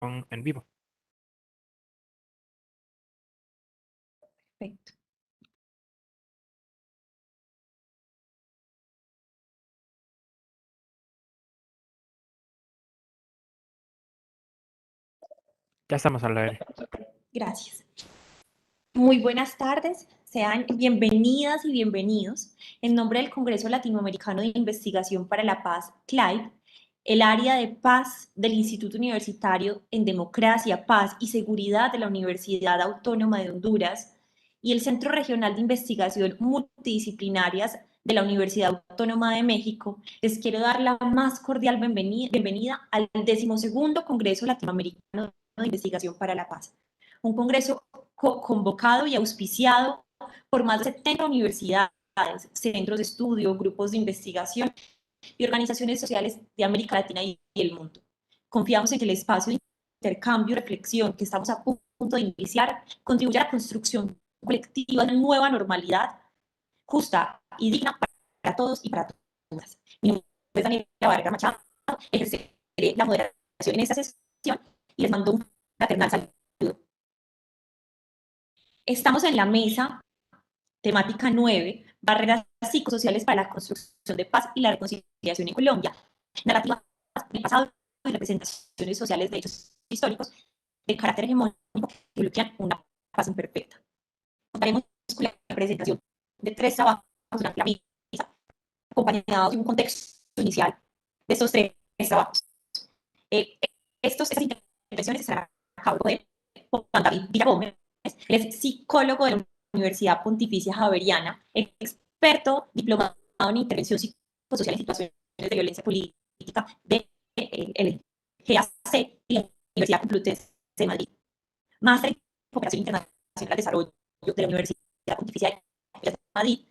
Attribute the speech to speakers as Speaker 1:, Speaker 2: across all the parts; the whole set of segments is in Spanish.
Speaker 1: En vivo.
Speaker 2: Perfecto.
Speaker 1: Ya estamos al aire.
Speaker 2: Gracias. Muy buenas tardes, sean bienvenidas y bienvenidos. En nombre del Congreso Latinoamericano de Investigación para la Paz, CLAIP, el área de paz del Instituto Universitario en Democracia, Paz y Seguridad de la Universidad Autónoma de Honduras y el Centro Regional de Investigación Multidisciplinarias de la Universidad Autónoma de México, les quiero dar la más cordial bienvenida al 12º Congreso Latinoamericano de Investigación para la Paz. Un congreso convocado y auspiciado por más de 70 universidades, centros de estudio, grupos de investigación y organizaciones sociales de América Latina y el mundo. Confiamos en que el espacio de intercambio y reflexión que estamos a punto de iniciar contribuya a la construcción colectiva de una nueva normalidad justa y digna para todos y para todas. Mi nombre es Daniela Vargas Machado, ejerceré la moderación en esta sesión y les mando un fraternal saludo. Estamos en la mesa temática 9, barreras psicosociales para la construcción de paz y la reconciliación en Colombia, narrativas del pasado y representaciones sociales de hechos históricos de carácter hegemónico que bloquean una paz imperfecta. Contaremos con la presentación de 3 trabajos durante la mesa, acompañados de un contexto inicial de estos 3 trabajos. Estas intervenciones estarán a cargo de Juan David Villagómez. Él es psicólogo de la Universidad Pontificia Javeriana, experto diplomado en intervención psicosocial en situaciones de violencia política de el GAC y la Universidad Complutense de Madrid. Máster en Cooperación Internacional al Desarrollo de la Universidad Pontificia de Madrid,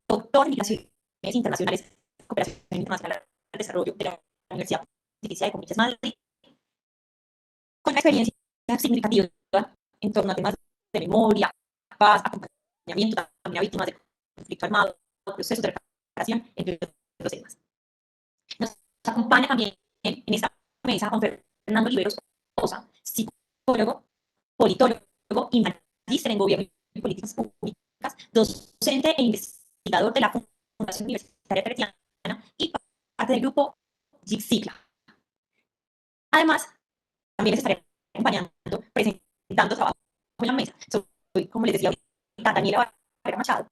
Speaker 2: doctor en Migraciones Internacionales, Cooperación Internacional al Desarrollo de la Universidad Pontificia de Comillas Madrid, con una experiencia significativa en torno a temas de memoria, paz, acompañamiento también a víctimas de conflicto armado, procesos de reparación, entre otros temas. Nos acompaña también en esta mesa Juan Fernando Riveros Sosa, psicólogo, politólogo y magíster en gobierno y políticas públicas, docente e investigador de la Fundación Universitaria Teresiana y parte del grupo GICSICLA. Además, también les estaré acompañando, presentando trabajo en la mesa. Soy, como les decía ahorita, Daniela Vargas Machado,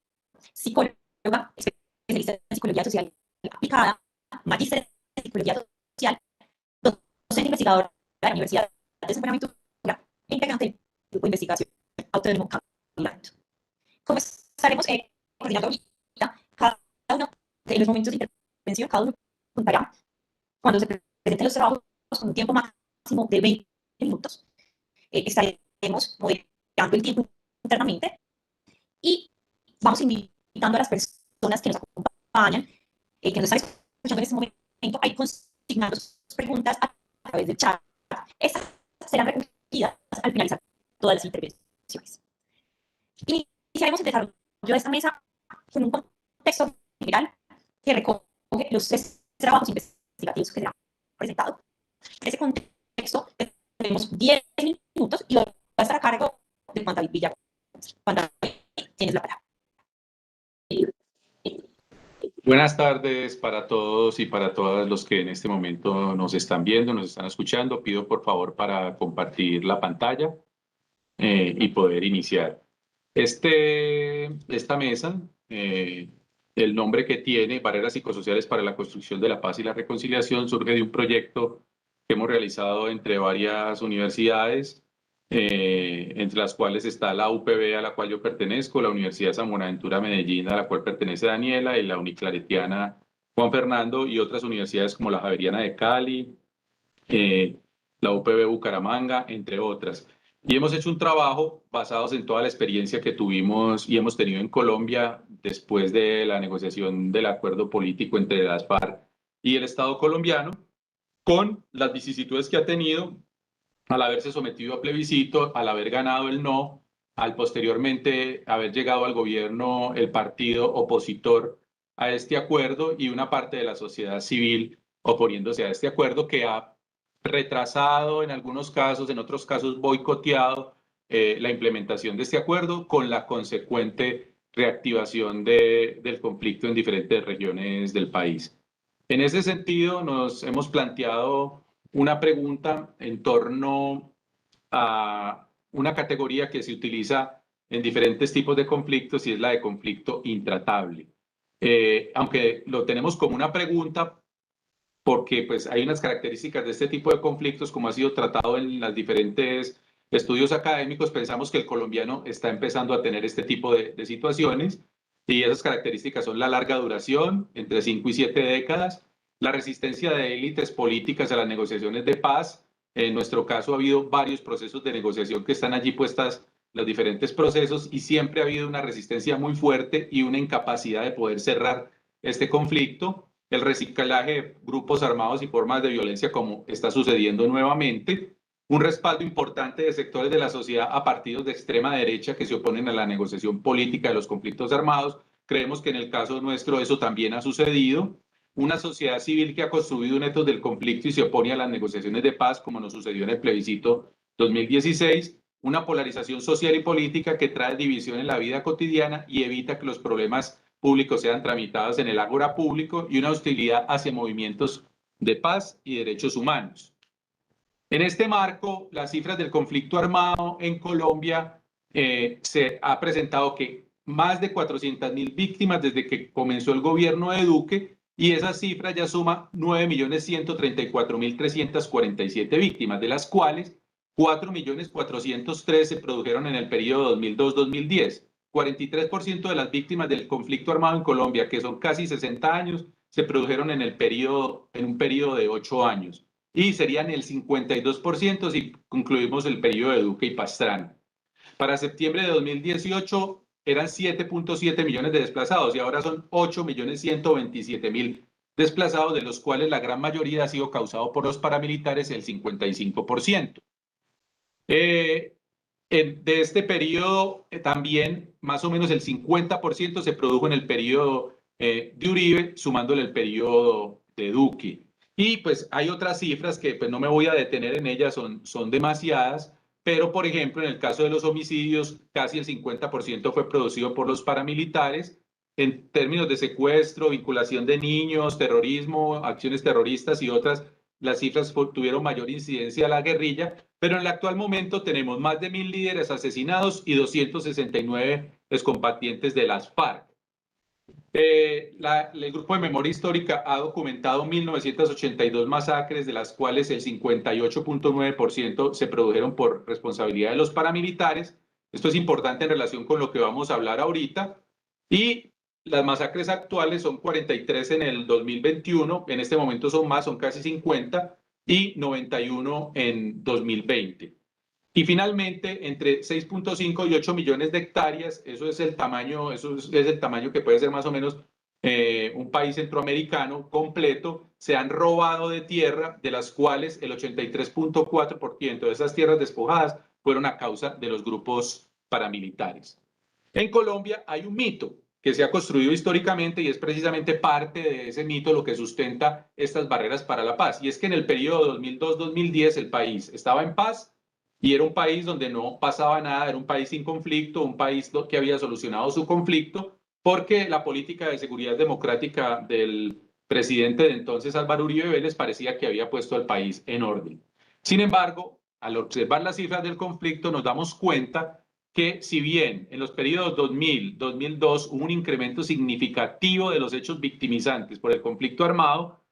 Speaker 2: psicóloga, especialista en psicología social aplicada, magíster en psicología social, docente investigadora de la Universidad de San Buenaventura e integrante del grupo de investigación Autónomo Cambiando. Comenzaremos coordinando ahorita cada uno de los momentos de intervención, cada uno contará cuando se presenten los trabajos con un tiempo máximo de 20 minutos. Estaremos moderando el tiempo internamente y vamos invitando a las personas que nos acompañan, que nos están escuchando en este momento, a ir consignando sus preguntas a través del chat. Estas serán recogidas al finalizar todas las intervenciones. Iniciaremos el desarrollo de esta mesa con un contexto general que recoge los 3 trabajos investigativos que se han presentado. En ese contexto tenemos 10 minutos y va a estar a cargo de Juan David Villagómez. Juan David, tienes la palabra.
Speaker 3: Buenas tardes para todos y para todas los que en este momento nos están viendo, nos están escuchando. Pido por favor para compartir la pantalla y poder iniciar. Esta mesa, el nombre que tiene, Barreras Psicosociales para la Construcción de la Paz y la Reconciliación, surge de un proyecto que hemos realizado entre varias universidades, entre las cuales está la UPB, a la cual yo pertenezco, la Universidad de San Buenaventura Medellín, a la cual pertenece Daniela, y la Uniclaretiana Juan Fernando, y otras universidades como la Javeriana de Cali, la UPB Bucaramanga, entre otras. Y hemos hecho un trabajo basados en toda la experiencia que tuvimos y hemos tenido en Colombia después de la negociación del acuerdo político entre las FARC y el Estado colombiano, con las vicisitudes que ha tenido al haberse sometido a plebiscito, al haber ganado el no, al posteriormente haber llegado al gobierno el partido opositor a este acuerdo y una parte de la sociedad civil oponiéndose a este acuerdo que ha retrasado en algunos casos, en otros casos boicoteado la implementación de este acuerdo con la consecuente reactivación del conflicto en diferentes regiones del país. En ese sentido, nos hemos planteado una pregunta en torno a una categoría que se utiliza en diferentes tipos de conflictos y es la de conflicto intratable. Aunque lo tenemos como una pregunta, porque pues, hay unas características de este tipo de conflictos, como ha sido tratado en los diferentes estudios académicos, pensamos que el colombiano está empezando a tener este tipo de situaciones, y esas características son la larga duración, entre 5 y 7 décadas, la resistencia de élites políticas a las negociaciones de paz. En nuestro caso ha habido varios procesos de negociación que están allí puestas, los diferentes procesos, y siempre ha habido una resistencia muy fuerte y una incapacidad de poder cerrar este conflicto. El reciclaje de grupos armados y formas de violencia, como está sucediendo nuevamente, un respaldo importante de sectores de la sociedad a partidos de extrema derecha que se oponen a la negociación política de los conflictos armados. Creemos que en el caso nuestro eso también ha sucedido. Una sociedad civil que ha construido un etos del conflicto y se opone a las negociaciones de paz, como nos sucedió en el plebiscito 2016. Una polarización social y política que trae división en la vida cotidiana y evita que los problemas públicos sean tramitados en el ágora público, y una hostilidad hacia movimientos de paz y derechos humanos. En este marco, las cifras del conflicto armado en Colombia se ha presentado que más de 400.000 víctimas desde que comenzó el gobierno de Duque, y esa cifra ya suma 9.134.347 víctimas, de las cuales 4.403.000 se produjeron en el periodo 2002-2010. 43% de las víctimas del conflicto armado en Colombia, que son casi 60 años, se produjeron en un periodo de 8 años. Y serían el 52% si incluimos el periodo de Duque y Pastrana. Para septiembre de 2018 eran 7.7 millones de desplazados y ahora son 8.127.000 desplazados, de los cuales la gran mayoría ha sido causado por los paramilitares, el 55%. De este periodo también más o menos el 50% se produjo en el periodo de Uribe, sumándole el periodo de Duque. Y pues hay otras cifras que pues no me voy a detener en ellas, son demasiadas, pero por ejemplo en el caso de los homicidios casi el 50% fue producido por los paramilitares. En términos de secuestro, vinculación de niños, terrorismo, acciones terroristas y otras, las cifras tuvieron mayor incidencia a la guerrilla, pero en el actual momento tenemos más de 1.000 líderes asesinados y 269 excombatientes de las FARC. El Grupo de Memoria Histórica ha documentado 1.982 masacres, de las cuales el 58.9% se produjeron por responsabilidad de los paramilitares. Esto es importante en relación con lo que vamos a hablar ahorita. Y las masacres actuales son 43 en el 2021, en este momento son más, son casi 50, y 91 en 2020. Y finalmente, entre 6.5 y 8 millones de hectáreas, eso es el tamaño que puede ser más o menos un país centroamericano completo, se han robado de tierra, de las cuales el 83.4% de esas tierras despojadas fueron a causa de los grupos paramilitares. En Colombia hay un mito que se ha construido históricamente y es precisamente parte de ese mito lo que sustenta estas barreras para la paz. Y es que en el periodo 2002-2010 el país estaba en paz y era un país donde no pasaba nada, era un país sin conflicto, un país que había solucionado su conflicto, porque la política de seguridad democrática del presidente de entonces, Álvaro Uribe Vélez, parecía que había puesto al país en orden. Sin embargo, al observar las cifras del conflicto, nos damos cuenta que si bien en los periodos 2000-2002 hubo un incremento significativo de los hechos victimizantes por el conflicto armado,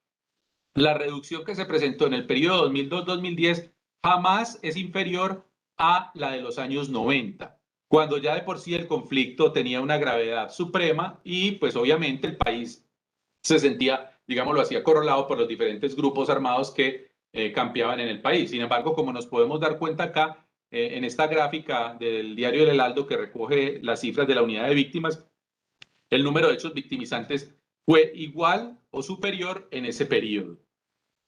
Speaker 3: la reducción que se presentó en el periodo 2002-2010 jamás es inferior a la de los años 90, cuando ya de por sí el conflicto tenía una gravedad suprema y pues obviamente el país se sentía, digámoslo así, acorralado por los diferentes grupos armados que campeaban en el país. Sin embargo, como nos podemos dar cuenta acá, en esta gráfica del diario El Heraldo que recoge las cifras de la unidad de víctimas, el número de hechos victimizantes fue igual o superior en ese periodo.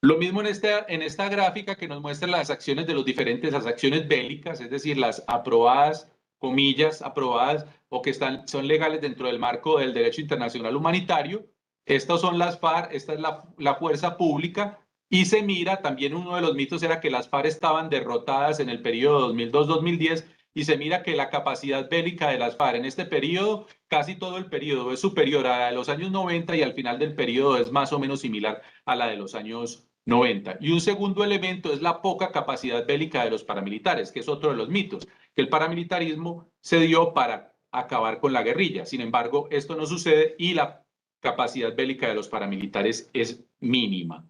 Speaker 3: Lo mismo en esta gráfica que nos muestra las acciones de los diferentes, las acciones bélicas, es decir, las aprobadas, comillas, aprobadas o que son legales dentro del marco del derecho internacional humanitario. Estas son las FARC, esta es la fuerza pública, Y se mira, también uno de los mitos era que las FARC estaban derrotadas en el periodo 2002-2010, y se mira que la capacidad bélica de las FARC en este periodo, casi todo el periodo es superior a la de los años 90 y al final del periodo es más o menos similar a la de los años 90. Y un segundo elemento es la poca capacidad bélica de los paramilitares, que es otro de los mitos, que el paramilitarismo se dio para acabar con la guerrilla. Sin embargo, esto no sucede y la capacidad bélica de los paramilitares es mínima.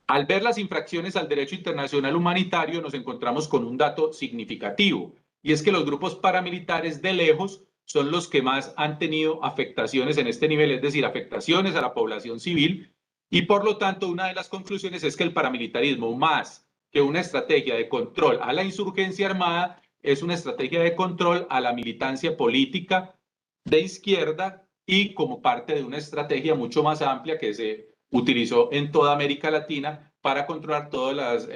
Speaker 3: Al ver las infracciones al derecho internacional humanitario, nos encontramos con un dato significativo, y es que los grupos paramilitares de lejos son los que más han tenido afectaciones en este nivel, es decir, afectaciones a la población civil, y por lo tanto una de las conclusiones es que el paramilitarismo, más que una estrategia de control a la insurgencia armada, es una estrategia de control a la militancia política de izquierda y como parte de una estrategia mucho más amplia que se utilizó en toda América Latina para controlar todas las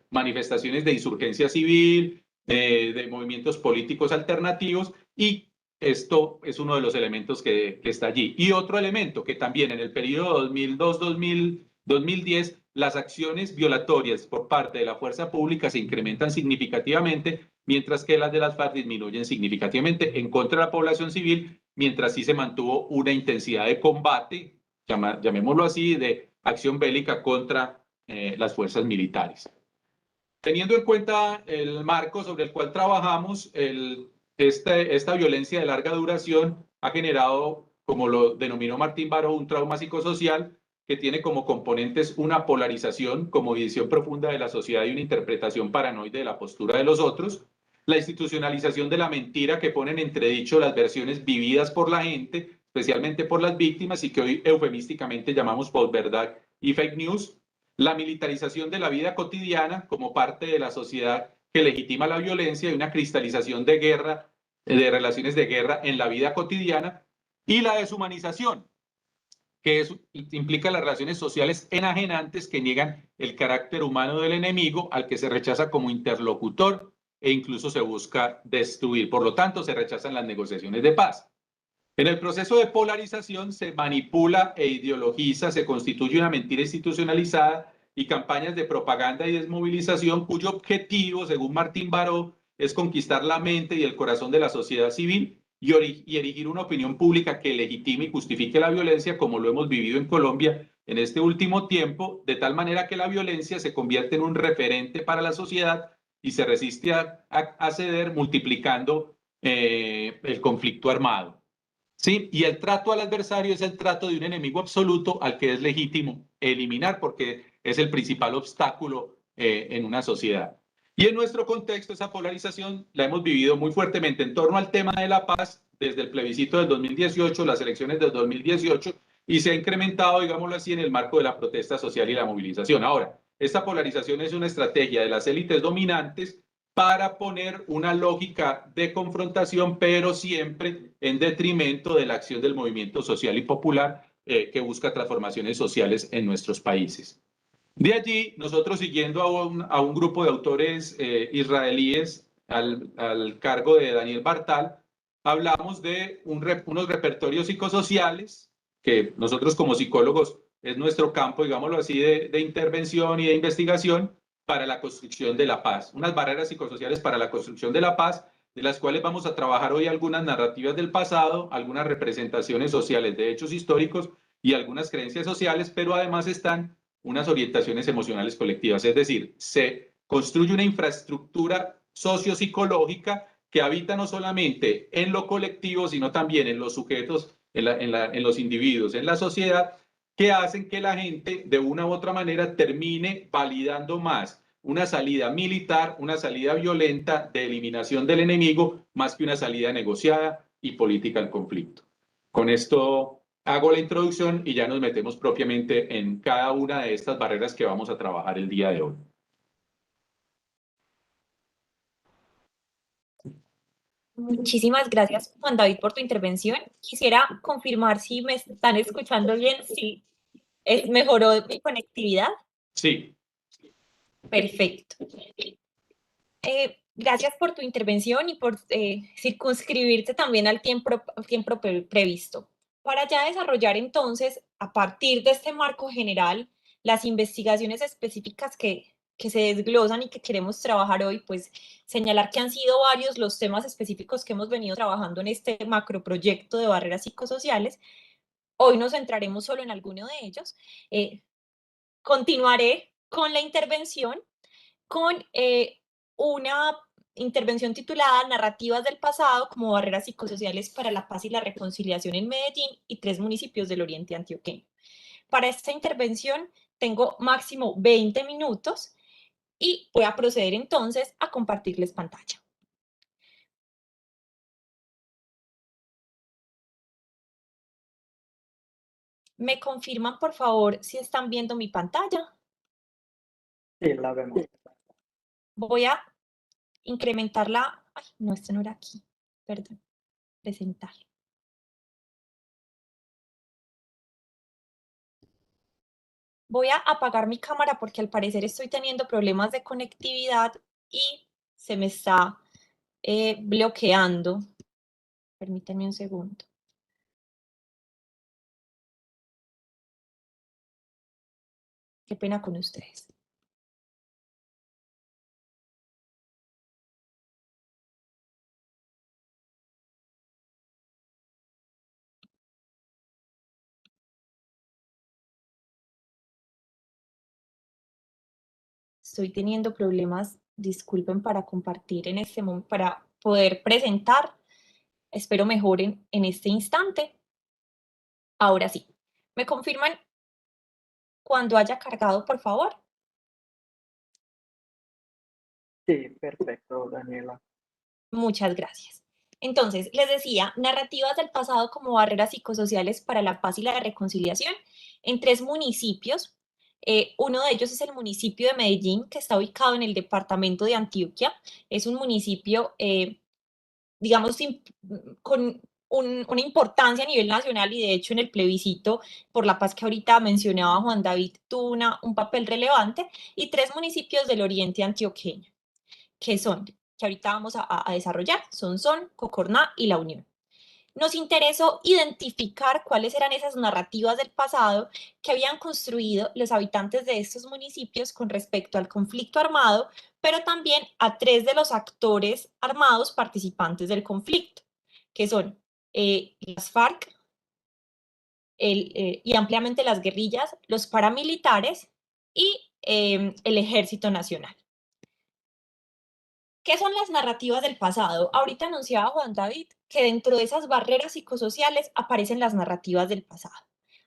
Speaker 3: manifestaciones de insurgencia civil, de movimientos políticos alternativos, y esto es uno de los elementos que está allí. Y otro elemento que también en el periodo 2002-2010 las acciones violatorias por parte de la fuerza pública se incrementan significativamente, mientras que las de las FARC disminuyen significativamente en contra de la población civil, mientras sí se mantuvo una intensidad de combate, llamémoslo así, de acción bélica contra las fuerzas militares. Teniendo en cuenta el marco sobre el cual trabajamos, esta violencia de larga duración ha generado, como lo denominó Martín Baró, un trauma psicosocial que tiene como componentes una polarización como visión profunda de la sociedad y una interpretación paranoide de la postura de los otros, la institucionalización de la mentira que pone en entredicho las versiones vividas por la gente, especialmente por las víctimas, y que hoy eufemísticamente llamamos posverdad y fake news, la militarización de la vida cotidiana como parte de la sociedad que legitima la violencia y una cristalización de guerra, de relaciones de guerra en la vida cotidiana, y la deshumanización, que implica las relaciones sociales enajenantes que niegan el carácter humano del enemigo, al que se rechaza como interlocutor e incluso se busca destruir. Por lo tanto, se rechazan las negociaciones de paz. En el proceso de polarización se manipula e ideologiza, se constituye una mentira institucionalizada y campañas de propaganda y desmovilización cuyo objetivo, según Martín Baró, es conquistar la mente y el corazón de la sociedad civil y erigir una opinión pública que legitime y justifique la violencia, como lo hemos vivido en Colombia en este último tiempo, de tal manera que la violencia se convierte en un referente para la sociedad y se resiste a ceder, multiplicando el conflicto armado. ¿Sí? Y el trato al adversario es el trato de un enemigo absoluto al que es legítimo eliminar, porque es el principal obstáculo en una sociedad. Y en nuestro contexto, esa polarización la hemos vivido muy fuertemente en torno al tema de la paz desde el plebiscito del 2018, las elecciones del 2018, y se ha incrementado, digámoslo así, en el marco de la protesta social y la movilización. Ahora, esta polarización es una estrategia de las élites dominantes para poner una lógica de confrontación, pero siempre en detrimento de la acción del movimiento social y popular que busca transformaciones sociales en nuestros países. De allí, nosotros siguiendo a un grupo de autores israelíes al cargo de Daniel Bartal, hablamos de unos repertorios psicosociales que nosotros como psicólogos es nuestro campo, digámoslo así, de intervención y de investigación para la construcción de la paz. Unas barreras psicosociales para la construcción de la paz, de las cuales vamos a trabajar hoy algunas narrativas del pasado, algunas representaciones sociales de hechos históricos y algunas creencias sociales, pero además están unas orientaciones emocionales colectivas, es decir, se construye una infraestructura sociopsicológica que habita no solamente en lo colectivo, sino también en los sujetos, en los individuos, en la sociedad, que hacen que la gente de una u otra manera termine validando más una salida militar, una salida violenta de eliminación del enemigo, más que una salida negociada y política al conflicto. Con esto hago la introducción y ya nos metemos propiamente en cada una de estas barreras que vamos a trabajar el día de hoy.
Speaker 2: Muchísimas gracias, Juan David, por tu intervención. Quisiera confirmar si me están escuchando bien, si mejoró mi conectividad.
Speaker 3: Sí.
Speaker 2: Perfecto. Gracias por tu intervención y por circunscribirte también al tiempo previsto. Para ya desarrollar entonces, a partir de este marco general las investigaciones específicas que se desglosan y que queremos trabajar hoy, pues señalar que han sido varios los temas específicos que hemos venido trabajando en este macroproyecto de barreras psicosociales. Hoy nos centraremos solo en alguno de ellos. Continuaré con la intervención con una intervención titulada Narrativas del pasado como barreras psicosociales para la paz y la reconciliación en Medellín y 3 municipios del oriente antioqueño. Para esta intervención tengo máximo 20 minutos y voy a proceder entonces a compartirles pantalla. ¿Me confirman, por favor, si están viendo mi pantalla?
Speaker 4: Sí, la vemos.
Speaker 2: Voy a incrementarla. Ay, no, esto no era aquí. Perdón. Presentar. Voy a apagar mi cámara porque al parecer estoy teniendo problemas de conectividad y se me está bloqueando. Permítanme un segundo. Qué pena con ustedes. Estoy teniendo problemas, disculpen, para compartir en este momento, para poder presentar. Espero mejoren en este instante. Ahora sí. ¿Me confirman cuando haya cargado, por favor?
Speaker 4: Sí, perfecto, Daniela.
Speaker 2: Muchas gracias. Entonces, les decía, narrativas del pasado como barreras psicosociales para la paz y la reconciliación en 3 municipios. Uno de ellos es el municipio de Medellín, que está ubicado en el departamento de Antioquia. Es un municipio, digamos, con una importancia a nivel nacional y de hecho en el plebiscito por la paz que ahorita mencionaba Juan David tuvo un papel relevante, y 3 municipios del oriente antioqueño, que son, que ahorita vamos a desarrollar, Sonsón, Cocorná y La Unión. Nos interesó identificar cuáles eran esas narrativas del pasado que habían construido los habitantes de estos municipios con respecto al conflicto armado, pero también a 3 de los actores armados participantes del conflicto, que son las FARC y ampliamente las guerrillas, los paramilitares y el Ejército Nacional. ¿Qué son las narrativas del pasado? Ahorita anunciaba Juan David que dentro de esas barreras psicosociales aparecen las narrativas del pasado.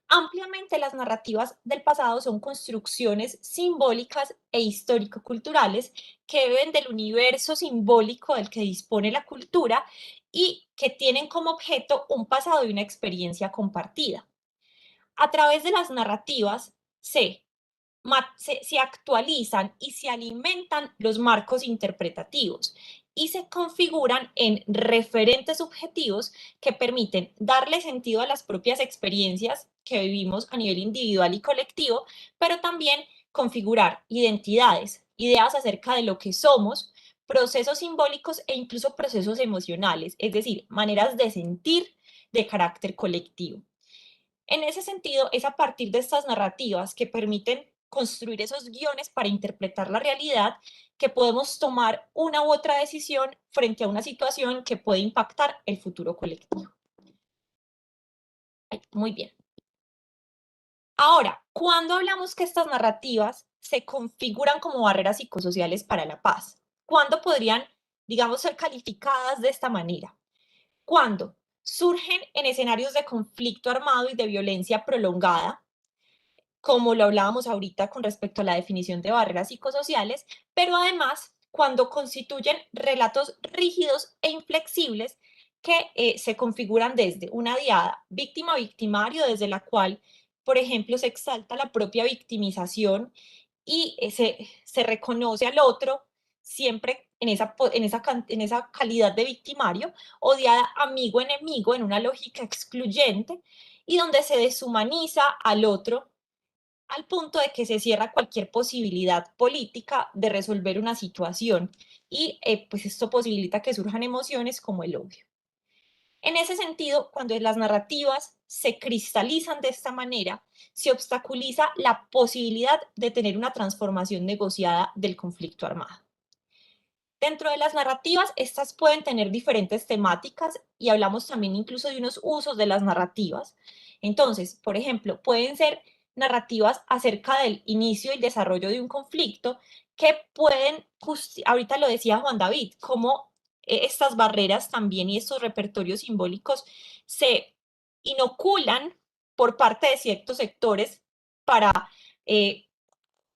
Speaker 2: Ampliamente las narrativas del pasado son construcciones simbólicas e histórico-culturales que beben del universo simbólico del que dispone la cultura y que tienen como objeto un pasado y una experiencia compartida. A través de las narrativas se actualizan y se alimentan los marcos interpretativos y se configuran en referentes subjetivos que permiten darle sentido a las propias experiencias que vivimos a nivel individual y colectivo, pero también configurar identidades, ideas acerca de lo que somos, procesos simbólicos e incluso procesos emocionales, es decir, maneras de sentir de carácter colectivo. En ese sentido, es a partir de estas narrativas que permiten construir esos guiones para interpretar la realidad que podemos tomar una u otra decisión frente a una situación que puede impactar el futuro colectivo. Muy bien. Ahora, cuando hablamos que estas narrativas se configuran como barreras psicosociales para la paz, ¿cuándo podrían, digamos, ser calificadas de esta manera? Cuando surgen en escenarios de conflicto armado y de violencia prolongada, como lo hablábamos ahorita con respecto a la definición de barreras psicosociales, pero además cuando constituyen relatos rígidos e inflexibles que se configuran desde una diada víctima-victimario, desde la cual, por ejemplo, se exalta la propia victimización y se reconoce al otro siempre en esa calidad de victimario, o diada amigo-enemigo en una lógica excluyente, y donde se deshumaniza al otro al punto de que se cierra cualquier posibilidad política de resolver una situación y pues esto posibilita que surjan emociones como el odio. En ese sentido, cuando las narrativas se cristalizan de esta manera, se obstaculiza la posibilidad de tener una transformación negociada del conflicto armado. Dentro de las narrativas, estas pueden tener diferentes temáticas y hablamos también incluso de unos usos de las narrativas. Entonces, por ejemplo, pueden ser narrativas acerca del inicio y desarrollo de un conflicto que pueden, ahorita lo decía Juan David, cómo estas barreras también y estos repertorios simbólicos se inoculan por parte de ciertos sectores para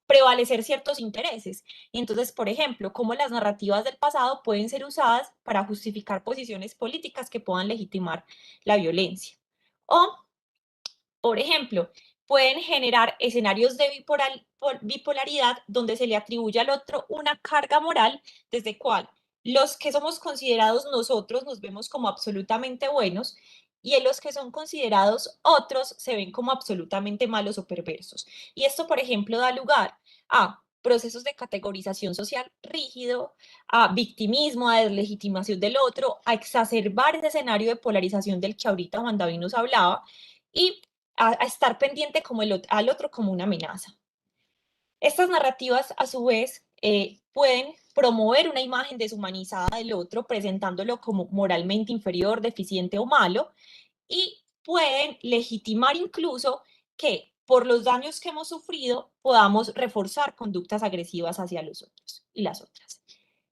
Speaker 2: prevalecer ciertos intereses. Y entonces, por ejemplo, cómo las narrativas del pasado pueden ser usadas para justificar posiciones políticas que puedan legitimar la violencia. O, por ejemplo, pueden generar escenarios de bipolaridad donde se le atribuye al otro una carga moral desde cual los que somos considerados nosotros nos vemos como absolutamente buenos y en los que son considerados otros se ven como absolutamente malos o perversos. Y esto, por ejemplo, da lugar a procesos de categorización social rígido, a victimismo, a deslegitimación del otro, a exacerbar ese escenario de polarización del que ahorita Juan David nos hablaba y a estar pendiente como al otro como una amenaza. Estas narrativas, a su vez, pueden promover una imagen deshumanizada del otro, presentándolo como moralmente inferior, deficiente o malo, y pueden legitimar incluso que por los daños que hemos sufrido podamos reforzar conductas agresivas hacia los otros y las otras.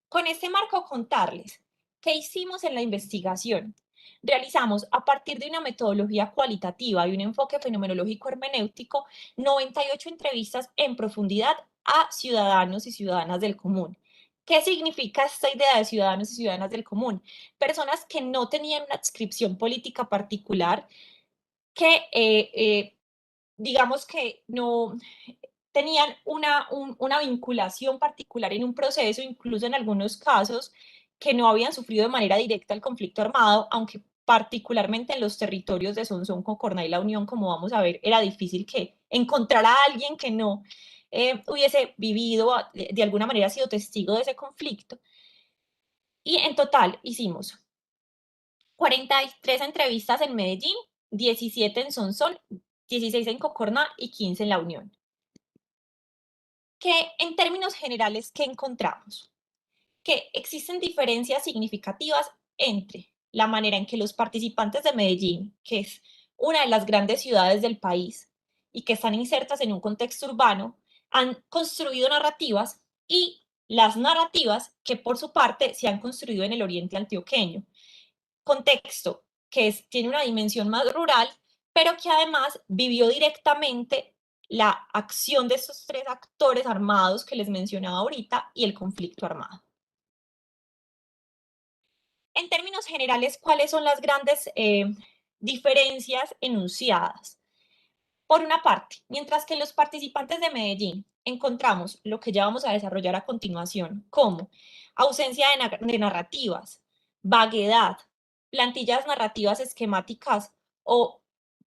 Speaker 2: Con este marco, contarles qué hicimos en la investigación. Realizamos, a partir de una metodología cualitativa y un enfoque fenomenológico hermenéutico, 98 entrevistas en profundidad a ciudadanos y ciudadanas del común. ¿Qué significa esta idea de ciudadanos y ciudadanas del común? Personas que no tenían una adscripción política particular, que digamos que no tenían una vinculación particular en un proceso, incluso en algunos casos que no habían sufrido de manera directa el conflicto armado, aunque particularmente en los territorios de Sonsón, Concorná y La Unión, como vamos a ver, era difícil que encontrar a alguien que no hubiese vivido, de alguna manera sido testigo de ese conflicto. Y en total hicimos 43 entrevistas en Medellín, 17 en Sonsón, 16 en Concorná y 15 en La Unión. Que en términos generales, ¿qué encontramos? Que existen diferencias significativas entre la manera en que los participantes de Medellín, que es una de las grandes ciudades del país y que están insertas en un contexto urbano, han construido narrativas y las narrativas que por su parte se han construido en el oriente antioqueño. Contexto que tiene una dimensión más rural, pero que además vivió directamente la acción de estos tres actores armados que les mencionaba ahorita y el conflicto armado. En términos generales, ¿cuáles son las grandes diferencias enunciadas? Por una parte, mientras que en los participantes de Medellín encontramos lo que ya vamos a desarrollar a continuación, como ausencia de narrativas, vaguedad, plantillas narrativas esquemáticas o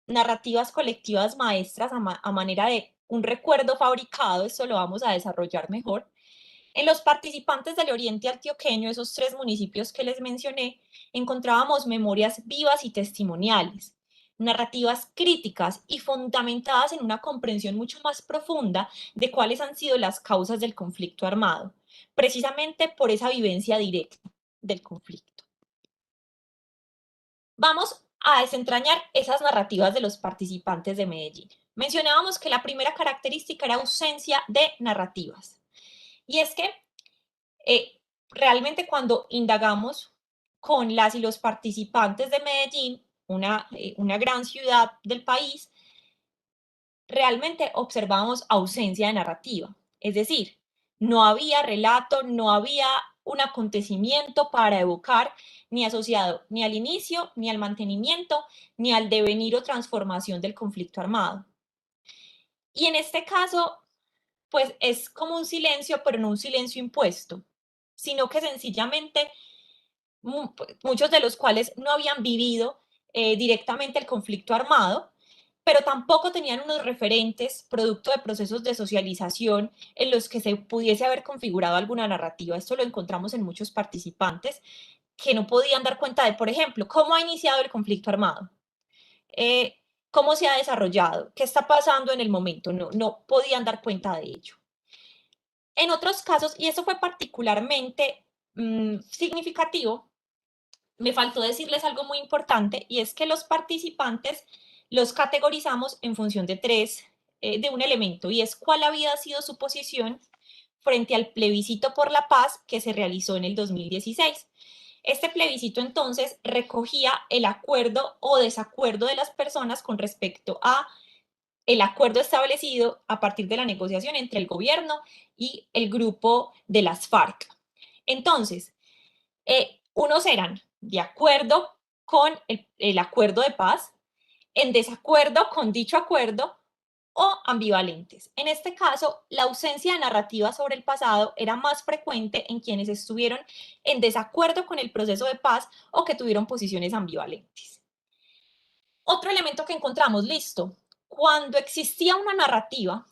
Speaker 2: narrativas colectivas maestras a manera de un recuerdo fabricado, esto lo vamos a desarrollar mejor. En los participantes del oriente antioqueño, esos tres municipios que les mencioné, encontrábamos memorias vivas y testimoniales, narrativas críticas y fundamentadas en una comprensión mucho más profunda de cuáles han sido las causas del conflicto armado, precisamente por esa vivencia directa del conflicto. Vamos a desentrañar esas narrativas de los participantes de Medellín. Mencionábamos que la primera característica era ausencia de narrativas. Y es que realmente cuando indagamos con las y los participantes de Medellín, una gran ciudad del país, realmente observamos ausencia de narrativa. Es decir, no había relato, no había un acontecimiento para evocar ni asociado ni al inicio, ni al mantenimiento, ni al devenir o transformación del conflicto armado. Y en este caso, pues es como un silencio, pero no un silencio impuesto, sino que sencillamente muchos de los cuales no habían vivido directamente el conflicto armado, pero tampoco tenían unos referentes producto de procesos de socialización en los que se pudiese haber configurado alguna narrativa. Esto lo encontramos en muchos participantes que no podían dar cuenta de, por ejemplo, cómo ha iniciado el conflicto armado, cómo se ha desarrollado, qué está pasando en el momento, no podían dar cuenta de ello. En otros casos, y eso fue particularmente significativo, me faltó decirles algo muy importante, y es que los participantes los categorizamos en función de un elemento, y es cuál había sido su posición frente al plebiscito por la paz que se realizó en el 2016. Este plebiscito entonces recogía el acuerdo o desacuerdo de las personas con respecto a el acuerdo establecido a partir de la negociación entre el gobierno y el grupo de las FARC. Entonces, unos eran de acuerdo con el acuerdo de paz, en desacuerdo con dicho acuerdo o ambivalentes. En este caso, la ausencia de narrativa sobre el pasado era más frecuente en quienes estuvieron en desacuerdo con el proceso de paz o que tuvieron posiciones ambivalentes. Otro elemento que encontramos, listo, cuando existía una narrativa,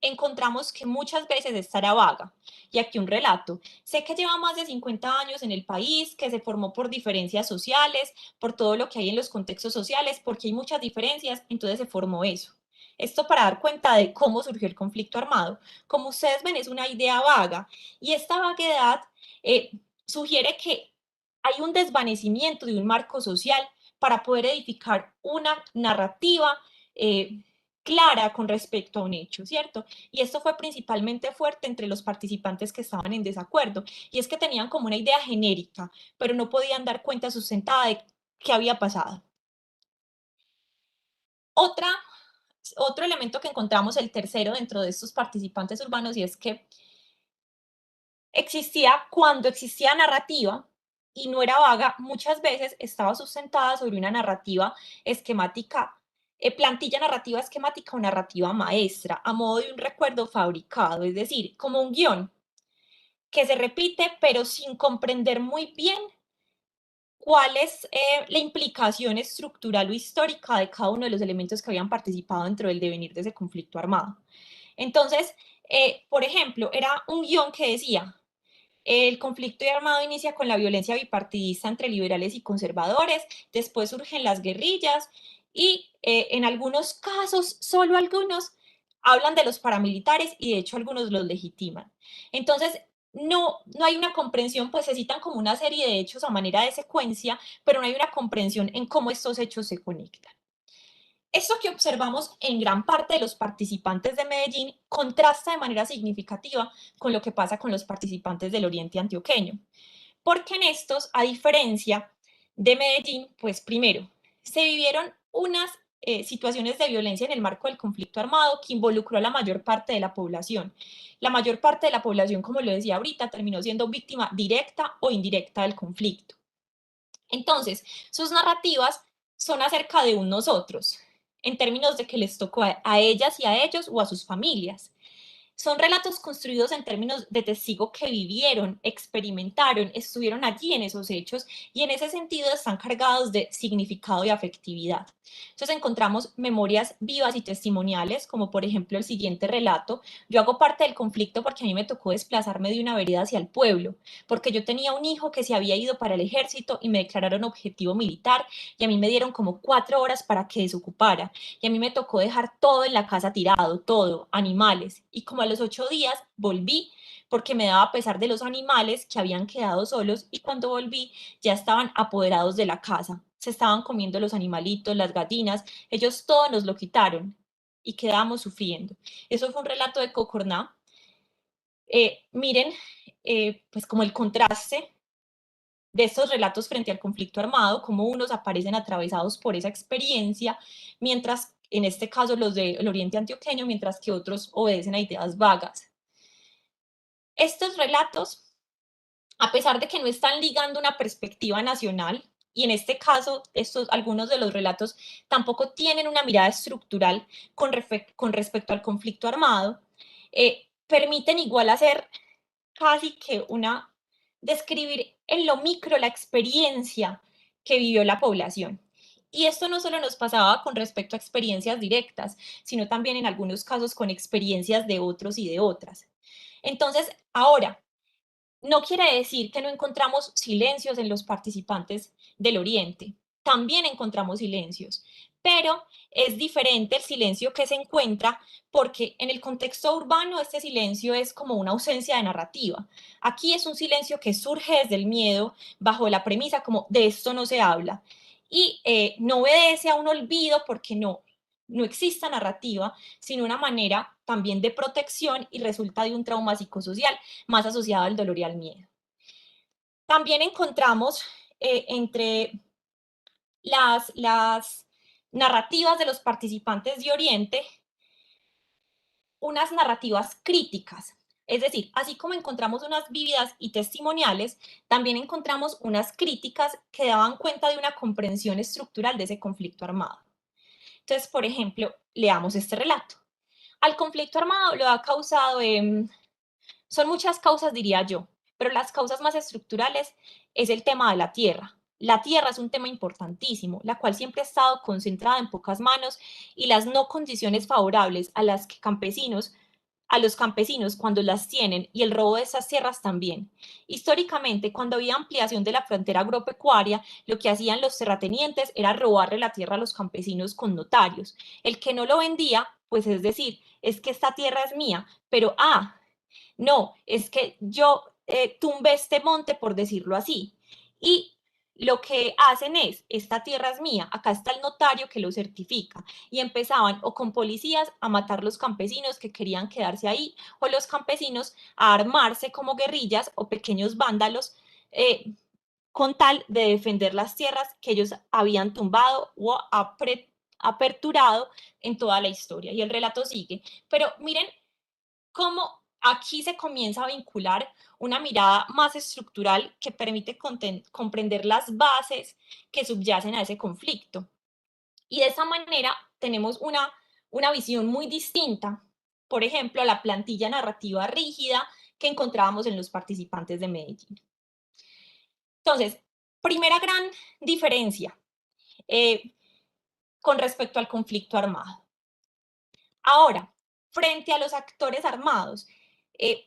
Speaker 2: encontramos que muchas veces esta era vaga. Y aquí un relato. Sé que lleva más de 50 años en el país, que se formó por diferencias sociales, por todo lo que hay en los contextos sociales, porque hay muchas diferencias, entonces se formó eso. Esto para dar cuenta de cómo surgió el conflicto armado. Como ustedes ven, es una idea vaga. Y esta vaguedad sugiere que hay un desvanecimiento de un marco social para poder edificar una narrativa clara con respecto a un hecho, ¿cierto? Y esto fue principalmente fuerte entre los participantes que estaban en desacuerdo, y es que tenían como una idea genérica, pero no podían dar cuenta sustentada de qué había pasado. Otro elemento que encontramos, el tercero dentro de estos participantes urbanos, y es que cuando existía narrativa, y no era vaga, muchas veces estaba sustentada sobre una narrativa esquemática, plantilla narrativa esquemática o narrativa maestra, a modo de un recuerdo fabricado, es decir, como un guión que se repite, pero sin comprender muy bien cuál es la implicación estructural o histórica de cada uno de los elementos que habían participado dentro del devenir de ese conflicto armado. Entonces, por ejemplo, era un guión que decía: el conflicto armado inicia con la violencia bipartidista entre liberales y conservadores, después surgen las guerrillas y en algunos casos, solo algunos, hablan de los paramilitares y de hecho algunos los legitiman. Entonces, no hay una comprensión, pues se citan como una serie de hechos a manera de secuencia, pero no hay una comprensión en cómo estos hechos se conectan. Esto que observamos en gran parte de los participantes de Medellín contrasta de manera significativa con lo que pasa con los participantes del Oriente Antioqueño, porque en estos, a diferencia de Medellín, pues primero, se vivieron unas situaciones de violencia en el marco del conflicto armado que involucró a la mayor parte de la población. La mayor parte de la población, como lo decía ahorita, terminó siendo víctima directa o indirecta del conflicto. Entonces, sus narrativas son acerca de un nosotros, en términos de que les tocó a ellas y a ellos o a sus familias. Son relatos construidos en términos de testigo que vivieron, experimentaron, estuvieron allí en esos hechos y en ese sentido están cargados de significado y afectividad. Entonces encontramos memorias vivas y testimoniales, como por ejemplo el siguiente relato: yo hago parte del conflicto porque a mí me tocó desplazarme de una vereda hacia el pueblo, porque yo tenía un hijo que se había ido para el ejército y me declararon objetivo militar y a mí me dieron como 4 horas para que desocupara y a mí me tocó dejar todo en la casa tirado, todo, animales, y como a los 8 días volví porque me daba pesar de los animales que habían quedado solos y cuando volví ya estaban apoderados de la casa, se estaban comiendo los animalitos, las gallinas, ellos todo nos lo quitaron y quedamos sufriendo. Eso fue un relato de Cocorná. Miren, pues como el contraste de estos relatos frente al conflicto armado, como unos aparecen atravesados por esa experiencia, mientras en este caso los del Oriente Antioqueño, mientras que otros obedecen a ideas vagas. Estos relatos, a pesar de que no están ligando una perspectiva nacional, y en este caso algunos de los relatos tampoco tienen una mirada estructural con respecto al conflicto armado, permiten igual hacer casi que describir en lo micro la experiencia que vivió la población. Y esto no solo nos pasaba con respecto a experiencias directas, sino también en algunos casos con experiencias de otros y de otras. Entonces, ahora, no quiere decir que no encontramos silencios en los participantes del Oriente. También encontramos silencios, pero es diferente el silencio que se encuentra porque en el contexto urbano este silencio es como una ausencia de narrativa. Aquí es un silencio que surge desde el miedo, bajo la premisa como de esto no se habla. Y no obedece a un olvido porque no exista narrativa, sino una manera también de protección y resulta de un trauma psicosocial más asociado al dolor y al miedo. También encontramos entre las narrativas de los participantes de Oriente unas narrativas críticas. Es decir, así como encontramos unas vívidas y testimoniales, también encontramos unas críticas que daban cuenta de una comprensión estructural de ese conflicto armado. Entonces, por ejemplo, leamos este relato. Al conflicto armado lo ha causado, son muchas causas, diría yo, pero las causas más estructurales es el tema de la tierra. La tierra es un tema importantísimo, la cual siempre ha estado concentrada en pocas manos y las no condiciones favorables a los campesinos cuando las tienen y el robo de esas tierras también. Históricamente, cuando había ampliación de la frontera agropecuaria, lo que hacían los terratenientes era robarle la tierra a los campesinos con notarios. El que no lo vendía, pues es decir, es que esta tierra es mía, pero no, es que yo tumbé este monte, por decirlo así. Y lo que hacen es, esta tierra es mía, acá está el notario que lo certifica. Y empezaban o con policías a matar los campesinos que querían quedarse ahí, o los campesinos a armarse como guerrillas o pequeños vándalos con tal de defender las tierras que ellos habían tumbado o aperturado en toda la historia. Y el relato sigue. Pero miren cómo aquí se comienza a vincular una mirada más estructural que permite comprender las bases que subyacen a ese conflicto. Y de esa manera tenemos una visión muy distinta, por ejemplo, a la plantilla narrativa rígida que encontrábamos en los participantes de Medellín. Entonces, primera gran diferencia con respecto al conflicto armado. Ahora, frente a los actores armados,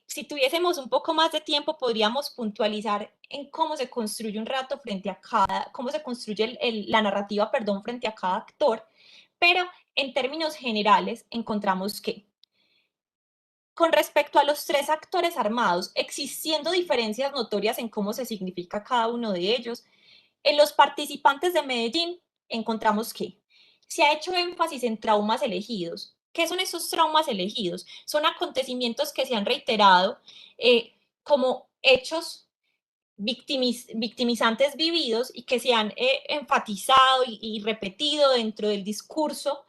Speaker 2: si tuviésemos un poco más de tiempo, podríamos puntualizar en cómo se construye un relato frente a cómo se construye la narrativa, perdón, frente a cada actor, pero en términos generales encontramos que con respecto a los tres actores armados, existiendo diferencias notorias en cómo se significa cada uno de ellos, en los participantes de Medellín encontramos que se ha hecho énfasis en traumas elegidos. ¿Qué son esos traumas elegidos? Son acontecimientos que se han reiterado como hechos victimizantes vividos y que se han enfatizado y repetido dentro del discurso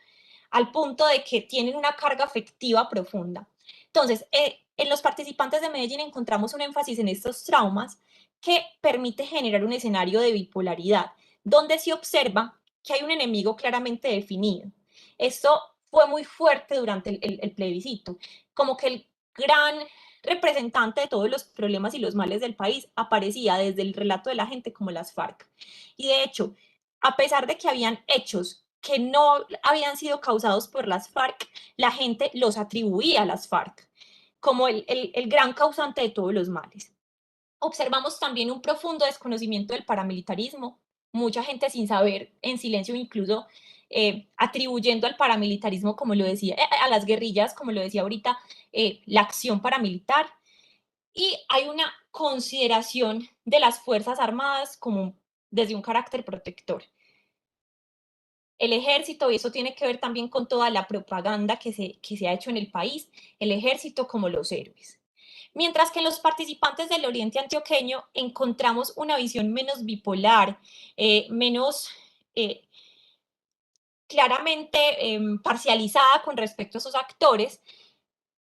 Speaker 2: al punto de que tienen una carga afectiva profunda. Entonces, en los participantes de Medellín encontramos un énfasis en estos traumas que permite generar un escenario de bipolaridad, donde se observa que hay un enemigo claramente definido. Esto fue muy fuerte durante el plebiscito, como que el gran representante de todos los problemas y los males del país aparecía desde el relato de la gente como las FARC. Y de hecho, a pesar de que habían hechos que no habían sido causados por las FARC, la gente los atribuía a las FARC como el gran causante de todos los males. Observamos también un profundo desconocimiento del paramilitarismo, mucha gente sin saber, en silencio incluso, atribuyendo al paramilitarismo, como lo decía, a las guerrillas, como lo decía ahorita, la acción paramilitar. Y hay una consideración de las Fuerzas Armadas como desde un carácter protector. El ejército, y eso tiene que ver también con toda la propaganda que se ha hecho en el país, el ejército como los héroes. Mientras que en los participantes del Oriente Antioqueño encontramos una visión menos bipolar, menos claramente parcializada con respecto a esos actores,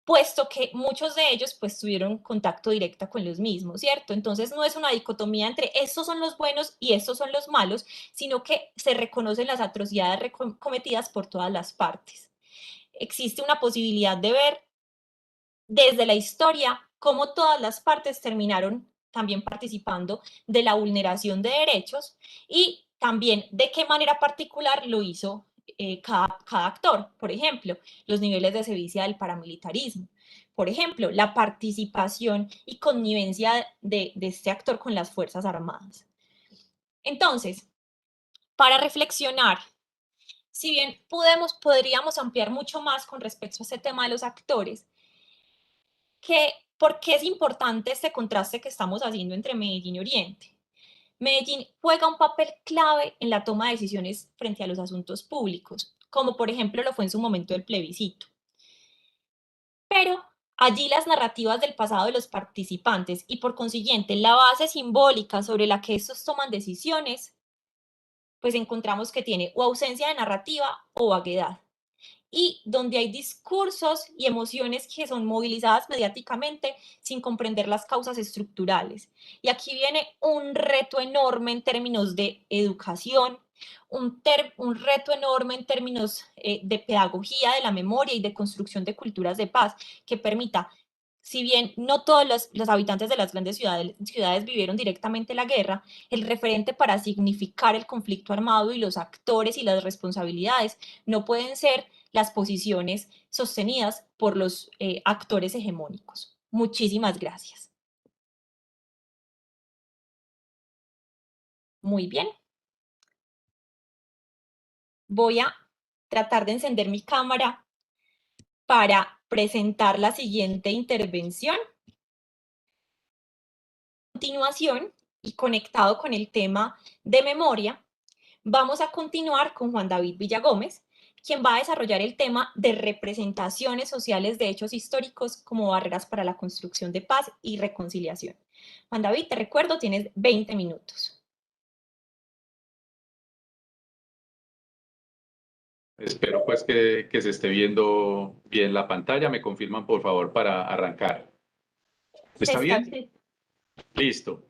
Speaker 2: puesto que muchos de ellos pues tuvieron contacto directo con los mismos, ¿cierto? Entonces no es una dicotomía entre estos son los buenos y estos son los malos, sino que se reconocen las atrocidades cometidas por todas las partes. Existe una posibilidad de ver desde la historia cómo todas las partes terminaron también participando de la vulneración de derechos y también de qué manera particular lo hizo cada actor. Por ejemplo, los niveles de sevicia del paramilitarismo. Por ejemplo, la participación y connivencia de este actor con las Fuerzas Armadas. Entonces, para reflexionar, si bien podríamos ampliar mucho más con respecto a este tema de los actores, ¿por qué es importante este contraste que estamos haciendo entre Medellín y Oriente? Medellín juega un papel clave en la toma de decisiones frente a los asuntos públicos, como por ejemplo lo fue en su momento el plebiscito. Pero allí las narrativas del pasado de los participantes y por consiguiente la base simbólica sobre la que estos toman decisiones, pues encontramos que tiene o ausencia de narrativa o vaguedad. Y donde hay discursos y emociones que son movilizadas mediáticamente sin comprender las causas estructurales. Y aquí viene un reto enorme en términos de educación, un reto enorme en términos de pedagogía de la memoria y de construcción de culturas de paz que permita, si bien no todos los habitantes de las grandes ciudades vivieron directamente la guerra, el referente para significar el conflicto armado y los actores y las responsabilidades no pueden ser las posiciones sostenidas por los actores hegemónicos. Muchísimas gracias. Muy bien. Voy a tratar de encender mi cámara para presentar la siguiente intervención. A continuación, y conectado con el tema de memoria, vamos a continuar con Juan David Villagómez, quien va a desarrollar el tema de representaciones sociales de hechos históricos como barreras para la construcción de paz y reconciliación. Juan David, te recuerdo, tienes 20 minutos.
Speaker 3: Espero pues que se esté viendo bien la pantalla. Me confirman por favor para arrancar. ¿Está bien? Listo.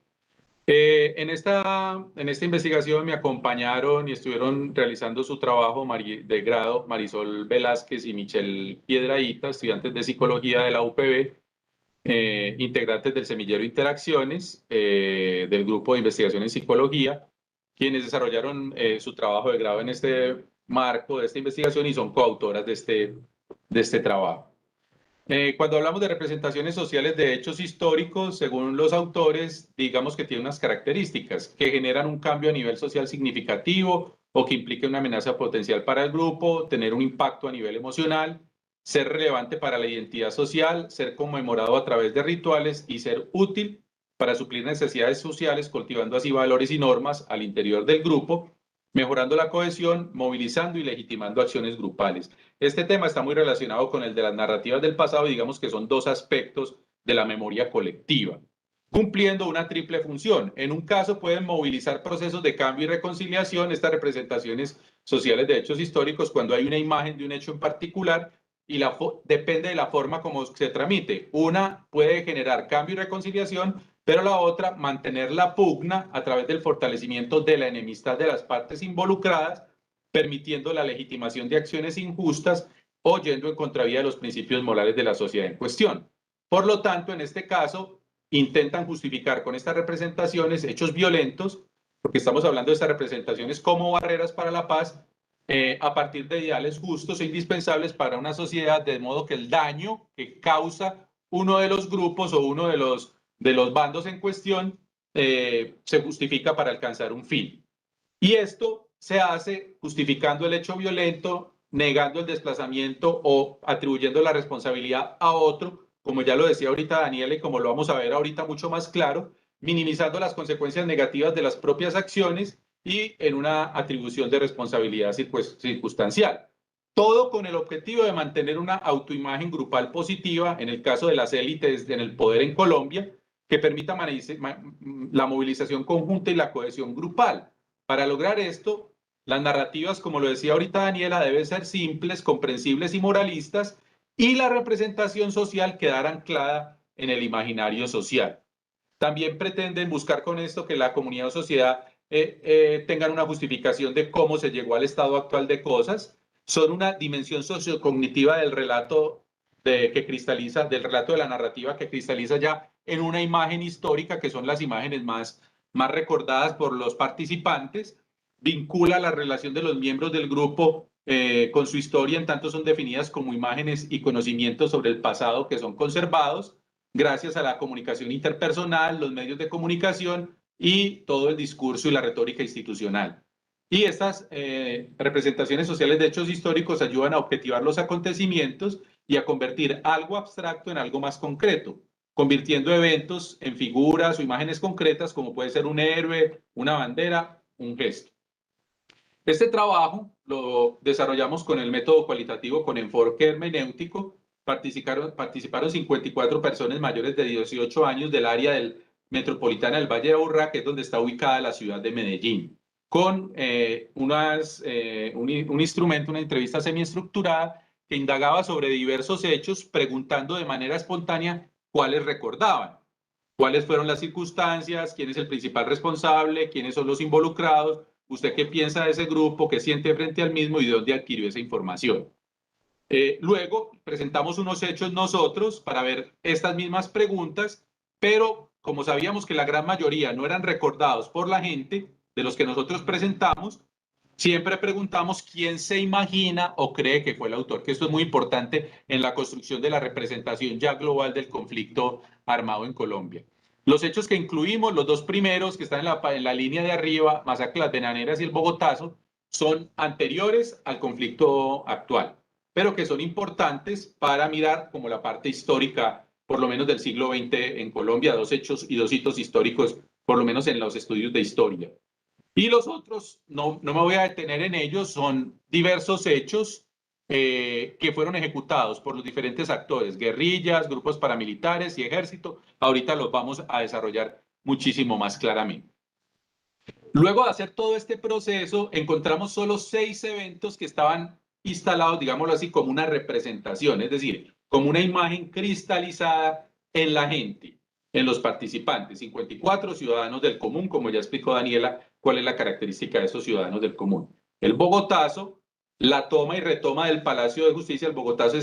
Speaker 3: En esta investigación me acompañaron y estuvieron realizando su trabajo de grado Marisol Velázquez y Michelle Piedrahita, estudiantes de psicología de la UPB, integrantes del semillero Interacciones, del grupo de investigación en psicología, quienes desarrollaron su trabajo de grado en este marco de esta investigación y son coautoras de este trabajo. Cuando hablamos de representaciones sociales de hechos históricos, según los autores, digamos que tiene unas características que generan un cambio a nivel social significativo o que implique una amenaza potencial para el grupo, tener un impacto a nivel emocional, ser relevante para la identidad social, ser conmemorado a través de rituales y ser útil para suplir necesidades sociales, cultivando así valores y normas al interior del grupo, mejorando la cohesión, movilizando y legitimando acciones grupales. Este tema está muy relacionado con el de las narrativas del pasado y digamos que son dos aspectos de la memoria colectiva, cumpliendo una triple función. En un caso pueden movilizar procesos de cambio y reconciliación, estas representaciones sociales de hechos históricos, cuando hay una imagen de un hecho en particular y depende de la forma como se tramite. Una puede generar cambio y reconciliación, pero la otra mantener la pugna a través del fortalecimiento de la enemistad de las partes involucradas, permitiendo la legitimación de acciones injustas o yendo en contravía de los principios morales de la sociedad en cuestión. Por lo tanto, en este caso, intentan justificar con estas representaciones hechos violentos, porque estamos hablando de estas representaciones como barreras para la paz, a partir de ideales justos e indispensables para una sociedad, de modo que el daño que causa uno de los grupos o uno de los bandos en cuestión se justifica para alcanzar un fin. Y esto se hace justificando el hecho violento, negando el desplazamiento o atribuyendo la responsabilidad a otro, como ya lo decía ahorita Daniela y como lo vamos a ver ahorita mucho más claro, minimizando las consecuencias negativas de las propias acciones y en una atribución de responsabilidad circunstancial. Todo con el objetivo de mantener una autoimagen grupal positiva, en el caso de las élites en el poder en Colombia, que permita la movilización conjunta y la cohesión grupal. Para lograr esto, las narrativas, como lo decía ahorita Daniela, deben ser simples, comprensibles y moralistas, y la representación social quedar anclada en el imaginario social. También pretenden buscar con esto que la comunidad o sociedad tengan una justificación de cómo se llegó al estado actual de cosas. Son una dimensión sociocognitiva del relato del relato de la narrativa que cristaliza ya en una imagen histórica, que son las imágenes más recordadas por los participantes, vincula la relación de los miembros del grupo con su historia, en tanto son definidas como imágenes y conocimientos sobre el pasado que son conservados gracias a la comunicación interpersonal, los medios de comunicación y todo el discurso y la retórica institucional. Y estas representaciones sociales de hechos históricos ayudan a objetivar los acontecimientos y a convertir algo abstracto en algo más concreto, convirtiendo eventos en figuras o imágenes concretas como puede ser un héroe, una bandera, un gesto. Este trabajo lo desarrollamos con el método cualitativo con enfoque hermenéutico. Participaron 54 personas mayores de 18 años del área metropolitana del Valle de Aburrá, que es donde está ubicada la ciudad de Medellín, con un instrumento, una entrevista semiestructurada que indagaba sobre diversos hechos, preguntando de manera espontánea cuáles recordaban, cuáles fueron las circunstancias, quién es el principal responsable, quiénes son los involucrados, usted qué piensa de ese grupo, qué siente frente al mismo y de dónde adquirió esa información. Luego presentamos unos hechos nosotros para ver estas mismas preguntas, pero como sabíamos que la gran mayoría no eran recordados por la gente de los que nosotros presentamos, siempre preguntamos quién se imagina o cree que fue el autor, que esto es muy importante en la construcción de la representación ya global del conflicto armado en Colombia. Los hechos que incluimos, los dos primeros que están en la línea de arriba, Masacre de las Bananeras y el Bogotazo, son anteriores al conflicto actual, pero que son importantes para mirar como la parte histórica, por lo menos del siglo XX en Colombia, dos hechos y dos hitos históricos, por lo menos en los estudios de historia. Y los otros, no me voy a detener en ellos, son diversos hechos que fueron ejecutados por los diferentes actores, guerrillas, grupos paramilitares y ejército. Ahorita los vamos a desarrollar muchísimo más claramente. Luego de hacer todo este proceso, encontramos solo 6 eventos que estaban instalados, digámoslo así, como una representación, es decir, como una imagen cristalizada en la gente, en los participantes, 54 ciudadanos del común, como ya explicó Daniela, cuál es la característica de esos ciudadanos del común. El Bogotazo, la toma y retoma del Palacio de Justicia. El Bogotazo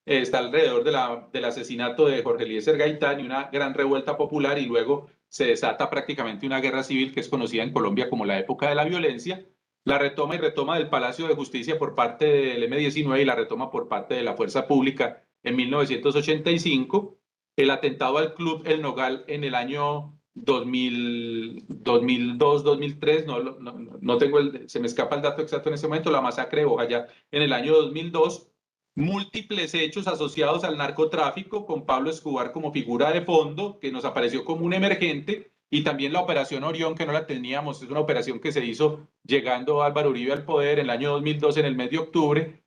Speaker 3: está alrededor del asesinato de Jorge Eliezer Gaitán y una gran revuelta popular, y luego se desata prácticamente una guerra civil que es conocida en Colombia como la época de la violencia. La retoma y retoma del Palacio de Justicia por parte del M-19 y la retoma por parte de la Fuerza Pública en 1985. El atentado al Club El Nogal en el año 2002, 2003, no tengo se me escapa el dato exacto en ese momento, la masacre de Bojayá en el año 2002, múltiples hechos asociados al narcotráfico con Pablo Escobar como figura de fondo, que nos apareció como un emergente, y también la Operación Orión, que no la teníamos, es una operación que se hizo llegando Álvaro Uribe al poder en el año 2002, en el mes de octubre,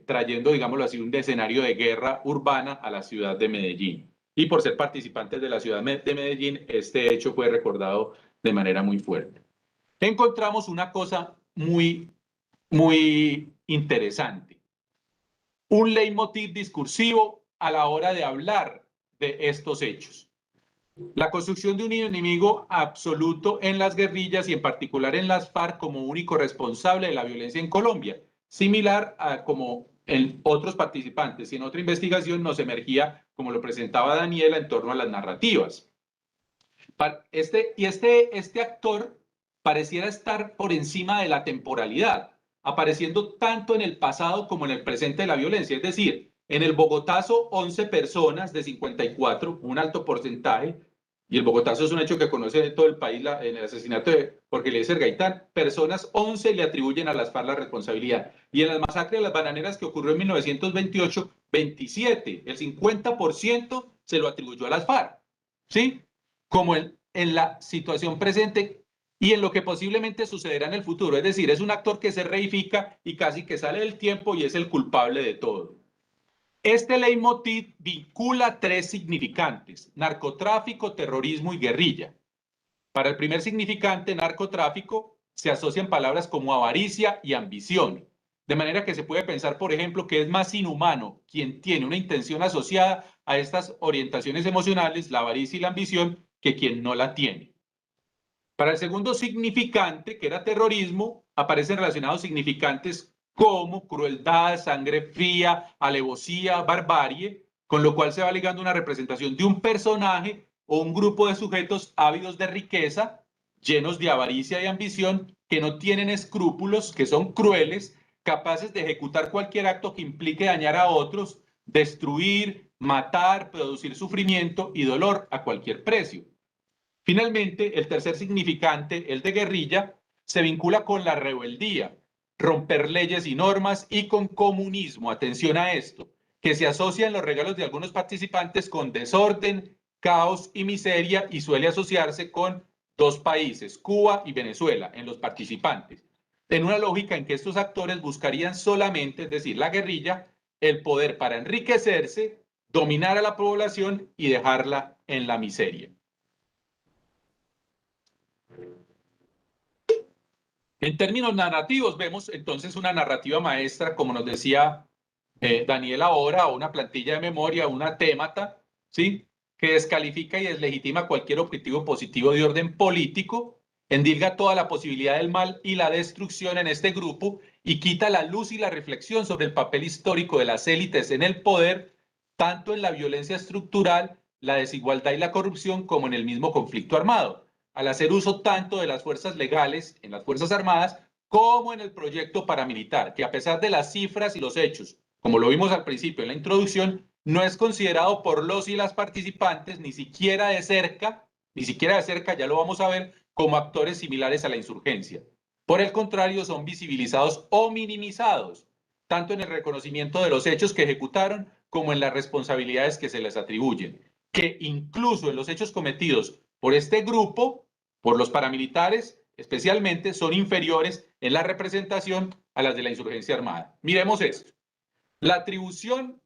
Speaker 3: trayendo, digámoslo así, un escenario de guerra urbana a la ciudad de Medellín. Y por ser participantes de la ciudad de Medellín, este hecho fue recordado de manera muy fuerte. Encontramos una cosa muy interesante. Un leitmotiv discursivo a la hora de hablar de estos hechos. La construcción de un enemigo absoluto en las guerrillas y en particular en las FARC como único responsable de la violencia en Colombia, similar a como en otros participantes, y en otra investigación nos emergía, como lo presentaba Daniela, en torno a las narrativas. Este actor pareciera estar por encima de la temporalidad, apareciendo tanto en el pasado como en el presente de la violencia. Es decir, en el Bogotazo, 11 personas de 54, un alto porcentaje, y el Bogotazo es un hecho que conoce todo el país, en el asesinato de Jorge Eliezer Gaitán, personas, 11 le atribuyen a las FARC la responsabilidad. Y en la masacre de las Bananeras que ocurrió en 1928, 27, el 50% se lo atribuyó a las FARC, ¿sí? Como en la situación presente y en lo que posiblemente sucederá en el futuro. Es decir, es un actor que se reifica y casi que sale del tiempo y es el culpable de todo. Este leitmotiv vincula 3 significantes: narcotráfico, terrorismo y guerrilla. Para el primer significante, narcotráfico, se asocian palabras como avaricia y ambición. De manera que se puede pensar, por ejemplo, que es más inhumano quien tiene una intención asociada a estas orientaciones emocionales, la avaricia y la ambición, que quien no la tiene. Para el segundo significante, que era terrorismo, aparecen relacionados significantes como crueldad, sangre fría, alevosía, barbarie, con lo cual se va ligando una representación de un personaje o un grupo de sujetos ávidos de riqueza, llenos de avaricia y ambición, que no tienen escrúpulos, que son crueles, capaces de ejecutar cualquier acto que implique dañar a otros, destruir, matar, producir sufrimiento y dolor a cualquier precio. Finalmente, el tercer significante, el de guerrilla, se vincula con la rebeldía, romper leyes y normas, y con comunismo, atención a esto, que se asocia en los regalos de algunos participantes con desorden, caos y miseria, y suele asociarse con dos países, Cuba y Venezuela, en los participantes, en una lógica en que estos actores buscarían solamente, es decir, la guerrilla, el poder para enriquecerse, dominar a la población y dejarla en la miseria. En términos narrativos, vemos entonces una narrativa maestra, como nos decía Daniel ahora, o una plantilla de memoria, una témata, ¿sí?, que descalifica y deslegitima cualquier objetivo positivo de orden político, endilga toda la posibilidad del mal y la destrucción en este grupo y quita la luz y la reflexión sobre el papel histórico de las élites en el poder, tanto en la violencia estructural, la desigualdad y la corrupción, como en el mismo conflicto armado, al hacer uso tanto de las fuerzas legales en las Fuerzas Armadas como en el proyecto paramilitar, que a pesar de las cifras y los hechos, como lo vimos al principio en la introducción, no es considerado por los y las participantes ni siquiera de cerca, ya lo vamos a ver, como actores similares a la insurgencia. Por el contrario, son visibilizados o minimizados, tanto en el reconocimiento de los hechos que ejecutaron como en las responsabilidades que se les atribuyen, que incluso en los hechos cometidos por este grupo, por los paramilitares especialmente, son inferiores en la representación a las de la insurgencia armada. Miremos esto. La atribución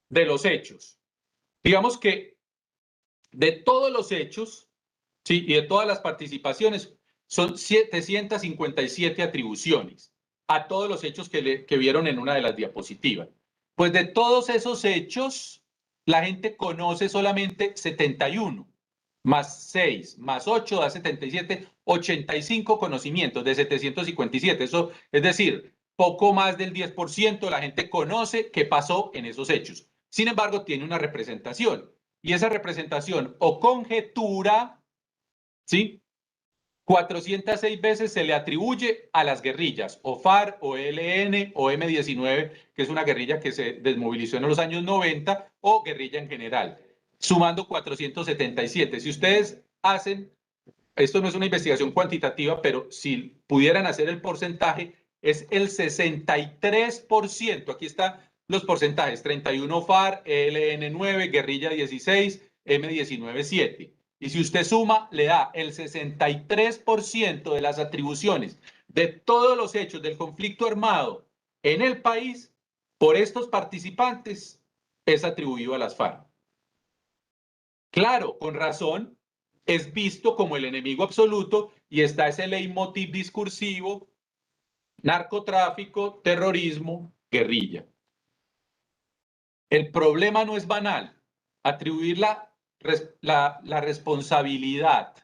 Speaker 3: de los hechos. Digamos que de todos los hechos, ¿sí?, y de todas las participaciones, son 757 atribuciones a todos los hechos que vieron en una de las diapositivas. Pues de todos esos hechos, la gente conoce solamente 71, más 6, más 8 da 77, 85 conocimientos de 757. Eso, es decir, poco más del 10% la gente conoce qué pasó en esos hechos. Sin embargo, tiene una representación. Y esa representación o conjetura, ¿sí?, 406 veces se le atribuye a las guerrillas, o FARC, o ELN, o M-19, que es una guerrilla que se desmovilizó en los años 90, o guerrilla en general, sumando 477. Si ustedes hacen, esto no es una investigación cuantitativa, pero si pudieran hacer el porcentaje, es el 63%. Aquí están los porcentajes: 31 FARC, ELN 9, guerrilla 16, M-19 7. Y si usted suma, le da el 63% de las atribuciones de todos los hechos del conflicto armado en el país por estos participantes es atribuido a las FARC. Claro, con razón, es visto como el enemigo absoluto y está ese leitmotiv discursivo: narcotráfico, terrorismo, guerrilla. El problema no es banal. Atribuir la responsabilidad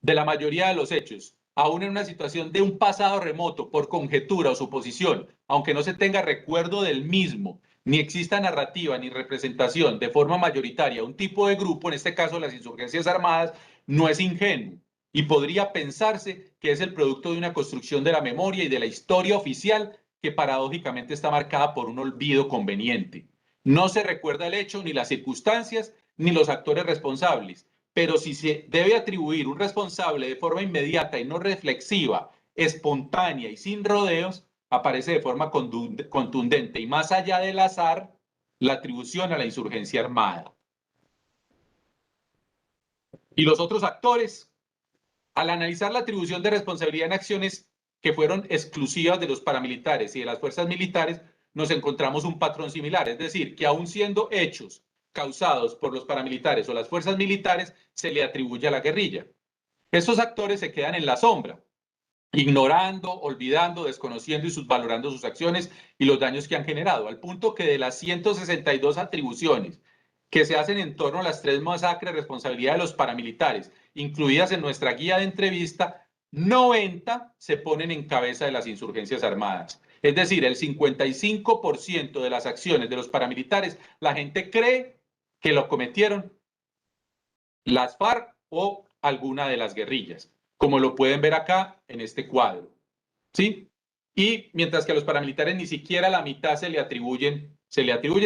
Speaker 3: de la mayoría de los hechos, aún en una situación de un pasado remoto, por conjetura o suposición, aunque no se tenga recuerdo del mismo, ni exista narrativa ni representación de forma mayoritaria un tipo de grupo, en este caso las insurgencias armadas, no es ingenuo y podría pensarse que es el producto de una construcción de la memoria y de la historia oficial que paradójicamente está marcada por un olvido conveniente. No se recuerda el hecho, ni las circunstancias, ni los actores responsables, pero si se debe atribuir un responsable de forma inmediata y no reflexiva, espontánea y sin rodeos, aparece de forma contundente y más allá del azar la atribución a la insurgencia armada. Y los otros actores, al analizar la atribución de responsabilidad en acciones que fueron exclusivas de los paramilitares y de las fuerzas militares, nos encontramos un patrón similar, es decir, que aún siendo hechos causados por los paramilitares o las fuerzas militares, se le atribuye a la guerrilla. Estos actores se quedan en la sombra, ignorando, olvidando, desconociendo y subvalorando sus acciones y los daños que han generado, al punto que de las 162 atribuciones que se hacen en torno a las 3 masacres de responsabilidad de los paramilitares, incluidas en nuestra guía de entrevista, 90 se ponen en cabeza de las insurgencias armadas. Es decir, el 55% de las acciones de los paramilitares, la gente cree que lo cometieron las FARC o alguna de las guerrillas, como lo pueden ver acá en este cuadro, ¿sí? y mientras que a los paramilitares ni siquiera la mitad se le atribuyen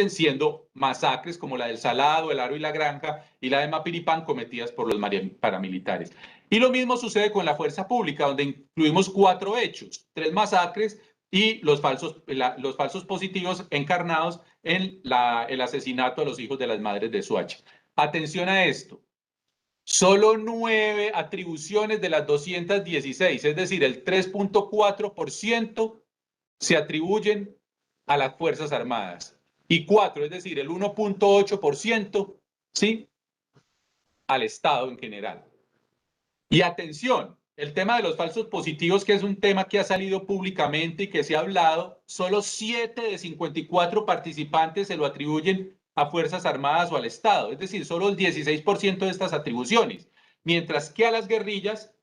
Speaker 3: siendo masacres como la del Salado, el Aro y la Granja y la de Mapiripán cometidas por los paramilitares. Y lo mismo sucede con la fuerza pública, donde incluimos 4 hechos, 3 masacres y los falsos positivos encarnados en el asesinato a los hijos de las madres de Soacha. Atención a esto. Solo 9 atribuciones de las 216, es decir, el 3.4% se atribuyen a las Fuerzas Armadas y 4, es decir, el 1.8%, ¿sí?, al Estado en general. Y atención, el tema de los falsos positivos, que es un tema que ha salido públicamente y que se ha hablado, solo 7 de 54 participantes se lo atribuyen a Fuerzas Armadas o al Estado, es decir, solo el 16% de estas atribuciones, mientras que a las guerrillas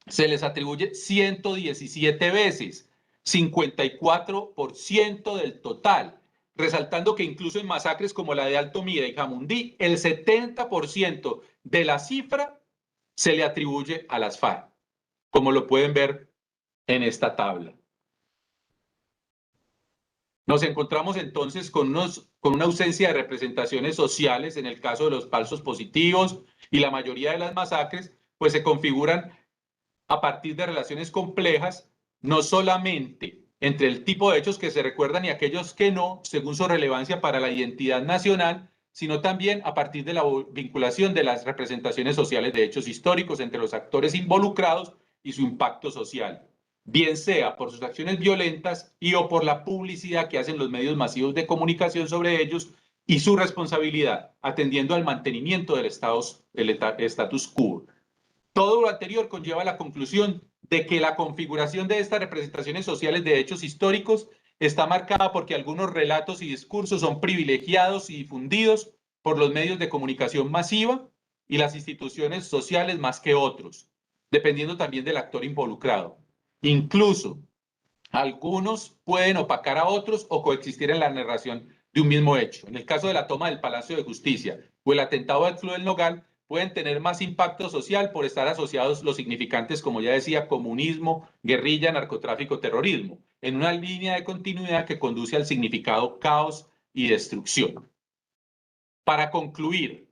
Speaker 3: se les atribuye 117 veces, 54% del total, resaltando que incluso en masacres como la de Alto Mira y Jamundí, el 70% de la cifra se le atribuye a las FARC, como lo pueden ver en esta tabla. Nos encontramos entonces con una ausencia de representaciones sociales en el caso de los falsos positivos, y la mayoría de las masacres pues se configuran a partir de relaciones complejas, no solamente entre el tipo de hechos que se recuerdan y aquellos que no, según su relevancia para la identidad nacional, sino también a partir de la vinculación de las representaciones sociales de hechos históricos entre los actores involucrados y su impacto social, bien sea por sus acciones violentas y o por la publicidad que hacen los medios masivos de comunicación sobre ellos y su responsabilidad, atendiendo al mantenimiento del status quo. Todo lo anterior conlleva la conclusión de que la configuración de estas representaciones sociales de hechos históricos está marcada porque algunos relatos y discursos son privilegiados y difundidos por los medios de comunicación masiva y las instituciones sociales más que otros, dependiendo también del actor involucrado. Incluso algunos pueden opacar a otros o coexistir en la narración de un mismo hecho. En el caso de la toma del Palacio de Justicia o el atentado al Club del Nogal, pueden tener más impacto social por estar asociados los significantes, como ya decía, comunismo, guerrilla, narcotráfico, terrorismo, en una línea de continuidad que conduce al significado caos y destrucción. Para concluir,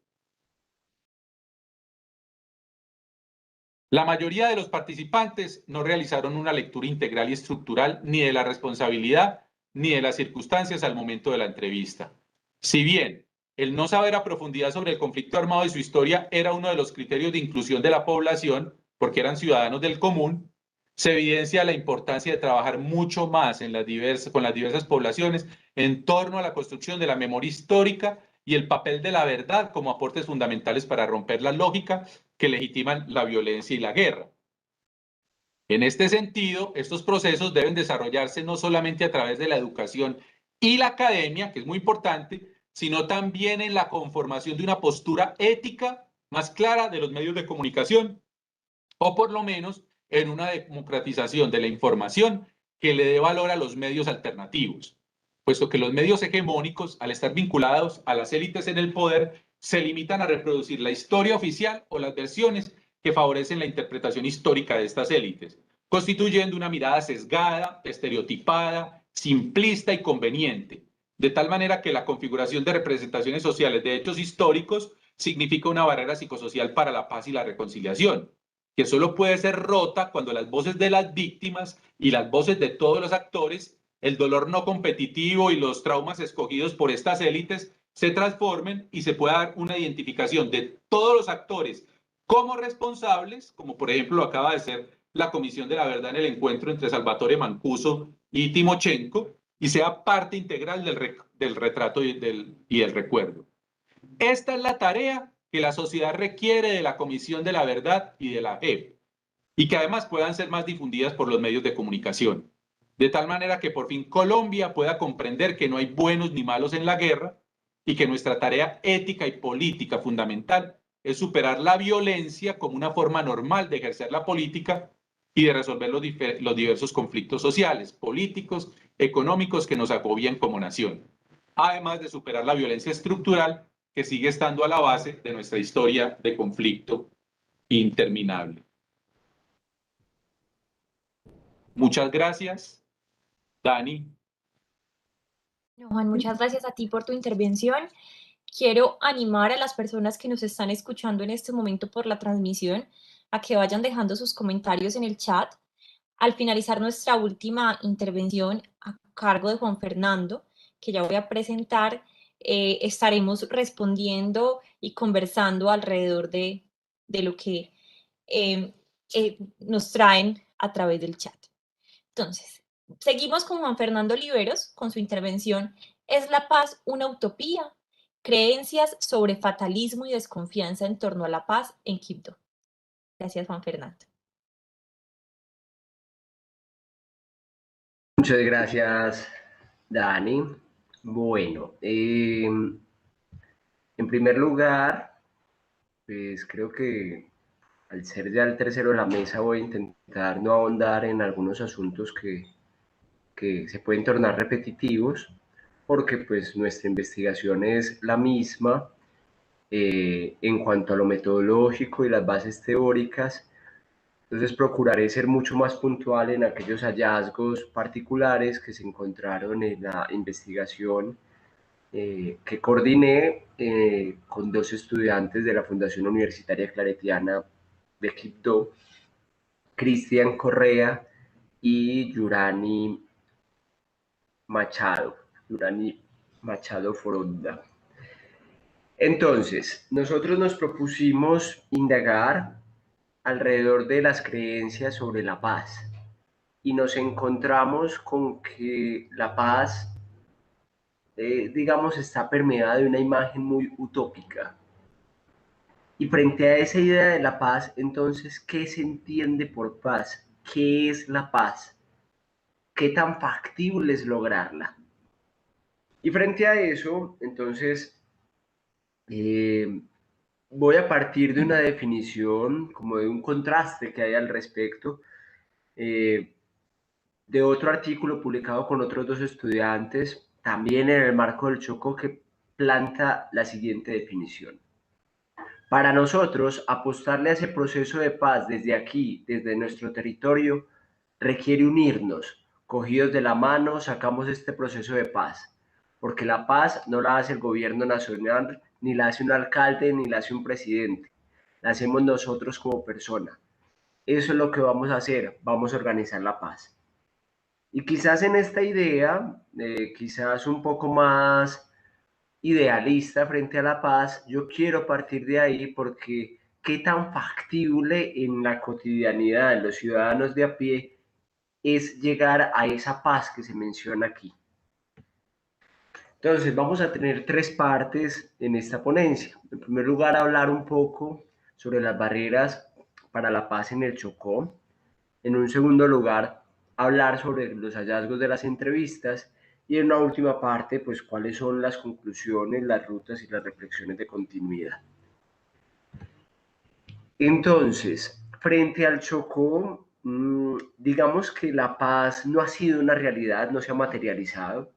Speaker 3: la mayoría de los participantes no realizaron una lectura integral y estructural ni de la responsabilidad ni de las circunstancias al momento de la entrevista. Si bien el no saber a profundidad sobre el conflicto armado y su historia era uno de los criterios de inclusión de la población, porque eran ciudadanos del común, se evidencia la importancia de trabajar mucho más con las diversas poblaciones en torno a la construcción de la memoria histórica y el papel de la verdad como aportes fundamentales para romper la lógica que legitiman la violencia y la guerra. En este sentido, estos procesos deben desarrollarse no solamente a través de la educación y la academia, que es muy importante, sino también en la conformación de una postura ética más clara de los medios de comunicación, o por lo menos en una democratización de la información que le dé valor a los medios alternativos, puesto que los medios hegemónicos, al estar vinculados a las élites en el poder, se limitan a reproducir la historia oficial o las versiones que favorecen la interpretación histórica de estas élites, constituyendo una mirada sesgada, estereotipada, simplista y conveniente, de tal manera que la configuración de representaciones sociales de hechos históricos significa una barrera psicosocial para la paz y la reconciliación, que solo puede ser rota cuando las voces de las víctimas y las voces de todos los actores, el dolor no competitivo y los traumas escogidos por estas élites se transformen y se pueda dar una identificación de todos los actores como responsables, como por ejemplo lo acaba de ser la Comisión de la Verdad en el encuentro entre Salvatore Mancuso y Timochenko, y sea parte integral del retrato y del recuerdo. Esta es la tarea que la sociedad requiere de la Comisión de la Verdad y de la JEP, y que además puedan ser más difundidas por los medios de comunicación, de tal manera que por fin Colombia pueda comprender que no hay buenos ni malos en la guerra y que nuestra tarea ética y política fundamental es superar la violencia como una forma normal de ejercer la política y de resolver los diversos conflictos sociales, políticos, económicos que nos agobian como nación, además de superar la violencia estructural que sigue estando a la base de nuestra historia de conflicto interminable. Muchas gracias Dani.
Speaker 2: No, Juan, muchas gracias a ti por tu intervención. Quiero animar a las personas que nos están escuchando en este momento por la transmisión a que vayan dejando sus comentarios en el chat. Al finalizar nuestra última intervención a cargo de Juan Fernando, que ya voy a presentar, estaremos respondiendo y conversando alrededor de lo que nos traen a través del chat. Entonces, seguimos con Juan Fernando Oliveros con su intervención. ¿Es la paz una utopía? Creencias sobre fatalismo y desconfianza en torno a la paz en Quibdó. Gracias, Juan Fernando.
Speaker 5: Muchas gracias, Dani. Bueno, en primer lugar, pues creo que al ser ya el tercero de la mesa voy a intentar no ahondar en algunos asuntos que se pueden tornar repetitivos, porque pues nuestra investigación es la misma en cuanto a lo metodológico y las bases teóricas. Entonces procuraré ser mucho más puntual en aquellos hallazgos particulares que se encontraron en la investigación que coordiné con dos estudiantes de la Fundación Universitaria Claretiana de Quibdó, Cristian Correa y Yurani Machado Foronda. Entonces, nosotros nos propusimos indagar alrededor de las creencias sobre la paz y nos encontramos con que la paz, digamos, está permeada de una imagen muy utópica. Y frente a esa idea de la paz, entonces, ¿qué se entiende por paz? ¿Qué es la paz? ¿Qué tan factible es lograrla? Y frente a eso, entonces, voy a partir de una definición, como de un contraste que hay al respecto, de otro artículo publicado con otros dos estudiantes, también en el marco del Chocó, que planta la siguiente definición. Para nosotros, apostarle a ese proceso de paz desde aquí, desde nuestro territorio, requiere unirnos. Cogidos de la mano, sacamos este proceso de paz, porque la paz no la hace el gobierno nacional, ni la hace un alcalde, ni la hace un presidente. La hacemos nosotros como persona. Eso es lo que vamos a hacer, vamos a organizar la paz. Y quizás en esta idea, quizás un poco más idealista frente a la paz, yo quiero partir de ahí porque qué tan factible en la cotidianidad de los ciudadanos de a pie es llegar a esa paz que se menciona aquí. Entonces vamos a tener tres partes en esta ponencia. En primer lugar, hablar un poco sobre las barreras para la paz en el Chocó. En un segundo lugar, hablar sobre los hallazgos de las entrevistas y en una última parte, pues cuáles son las conclusiones, las rutas y las reflexiones de continuidad. Entonces, frente al Chocó, digamos que la paz no ha sido una realidad, no se ha materializado.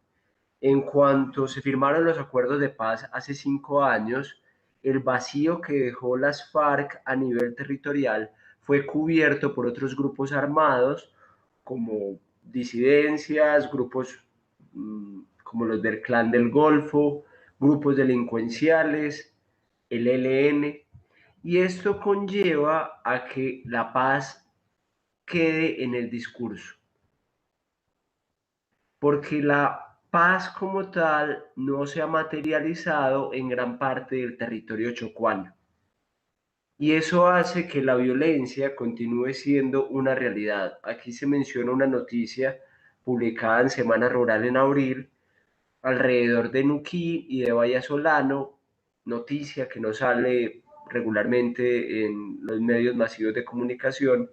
Speaker 5: En cuanto se firmaron los acuerdos de paz hace 5 años, el vacío que dejó las FARC a nivel territorial fue cubierto por otros grupos armados como disidencias, grupos como los del Clan del Golfo, grupos delincuenciales, el ELN, y esto conlleva a que la paz quede en el discurso, porque la paz como tal no se ha materializado en gran parte del territorio chocuano. Y eso hace que la violencia continúe siendo una realidad. Aquí se menciona una noticia publicada en Semana Rural en abril, alrededor de Nuquí y de Vallasolano, noticia que no sale regularmente en los medios masivos de comunicación,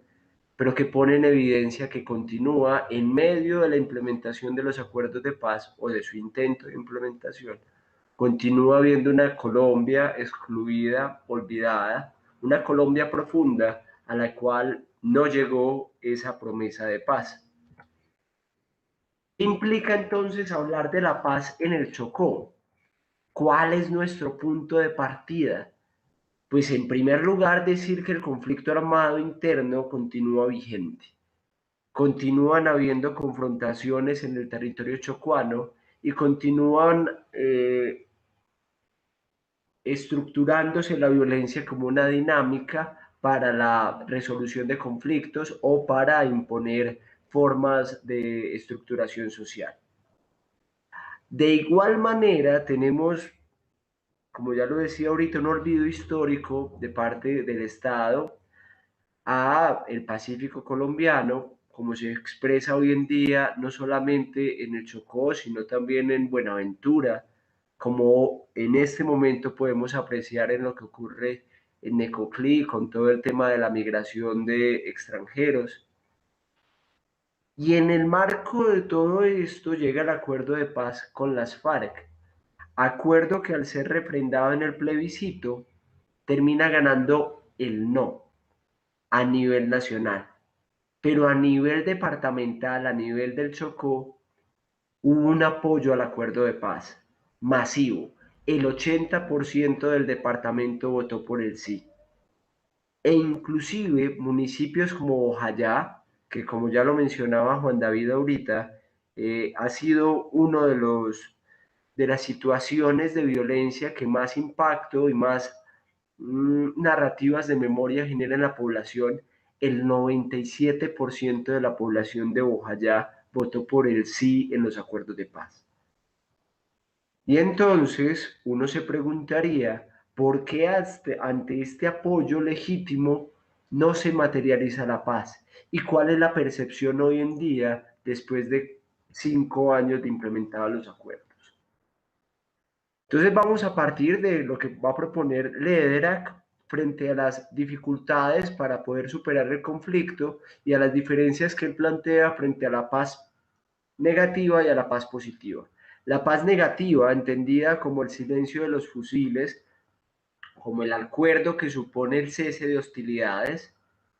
Speaker 5: pero que pone en evidencia que continúa en medio de la implementación de los acuerdos de paz o de su intento de implementación, continúa habiendo una Colombia excluida, olvidada, una Colombia profunda a la cual no llegó esa promesa de paz. ¿Qué implica entonces hablar de la paz en el Chocó? ¿Cuál es nuestro punto de partida? Pues en primer lugar decir que el conflicto armado interno continúa vigente. continúan habiendo confrontaciones en el territorio chocuano y continúan estructurándose la violencia como una dinámica para la resolución de conflictos o para imponer formas de estructuración social. De igual manera, tenemos, como ya lo decía ahorita, un olvido histórico de parte del Estado a el Pacífico colombiano, como se expresa hoy en día, no solamente en el Chocó, sino también en Buenaventura, como en este momento podemos apreciar en lo que ocurre en Necoclí, con todo el tema de la migración de extranjeros. Y en el marco de todo esto llega el acuerdo de paz con las FARC, acuerdo que al ser refrendado en el plebiscito termina ganando el no a nivel nacional. Pero a nivel departamental, a nivel del Chocó, hubo un apoyo al acuerdo de paz masivo. El 80% del departamento votó por el sí. E inclusive municipios como Bojayá, que como ya lo mencionaba Juan David ahorita, ha sido uno de las situaciones de violencia que más impacto y más narrativas de memoria genera en la población. El 97% de la población de Bojayá votó por el sí en los acuerdos de paz. Y entonces uno se preguntaría, ¿por qué ante este apoyo legítimo no se materializa la paz? ¿Y cuál es la percepción hoy en día después de 5 años de implementados los acuerdos? Entonces vamos a partir de lo que va a proponer Lederach frente a las dificultades para poder superar el conflicto y a las diferencias que él plantea frente a la paz negativa y a la paz positiva. La paz negativa, entendida como el silencio de los fusiles, como el acuerdo que supone el cese de hostilidades,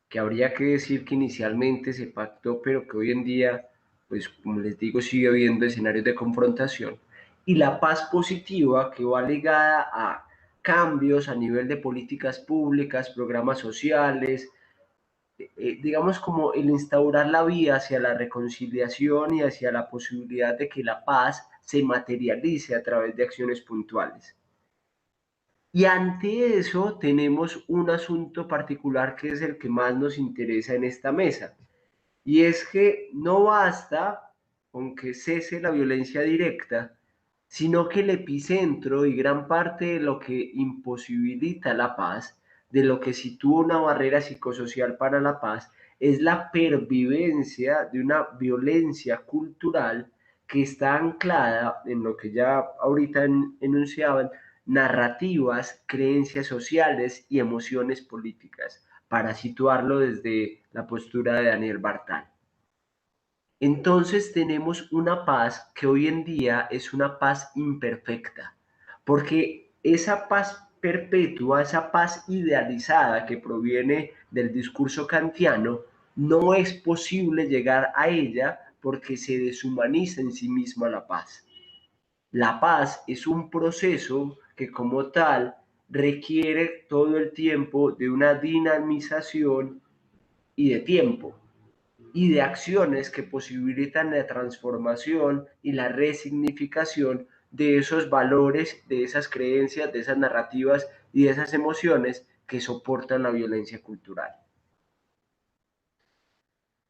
Speaker 5: que habría que decir que inicialmente se pactó, pero que hoy en día, pues como les digo, sigue habiendo escenarios de confrontación, y la paz positiva, que va ligada a cambios a nivel de políticas públicas, programas sociales, digamos como el instaurar la vía hacia la reconciliación y hacia la posibilidad de que la paz se materialice a través de acciones puntuales. Y ante eso tenemos un asunto particular que es el que más nos interesa en esta mesa. Y es que no basta con que cese la violencia directa, sino que el epicentro y gran parte de lo que imposibilita la paz, de lo que sitúa una barrera psicosocial para la paz, es la pervivencia de una violencia cultural que está anclada en lo que ya ahorita enunciaban, narrativas, creencias sociales y emociones políticas, para situarlo desde la postura de Daniel Bartal. Entonces tenemos una paz que hoy en día es una paz imperfecta, porque esa paz perpetua, esa paz idealizada que proviene del discurso kantiano, no es posible llegar a ella porque se deshumaniza en sí misma la paz. La paz es un proceso que como tal requiere todo el tiempo de una dinamización y de tiempo y de acciones que posibilitan la transformación y la resignificación de esos valores, de esas creencias, de esas narrativas y de esas emociones que soportan la violencia cultural.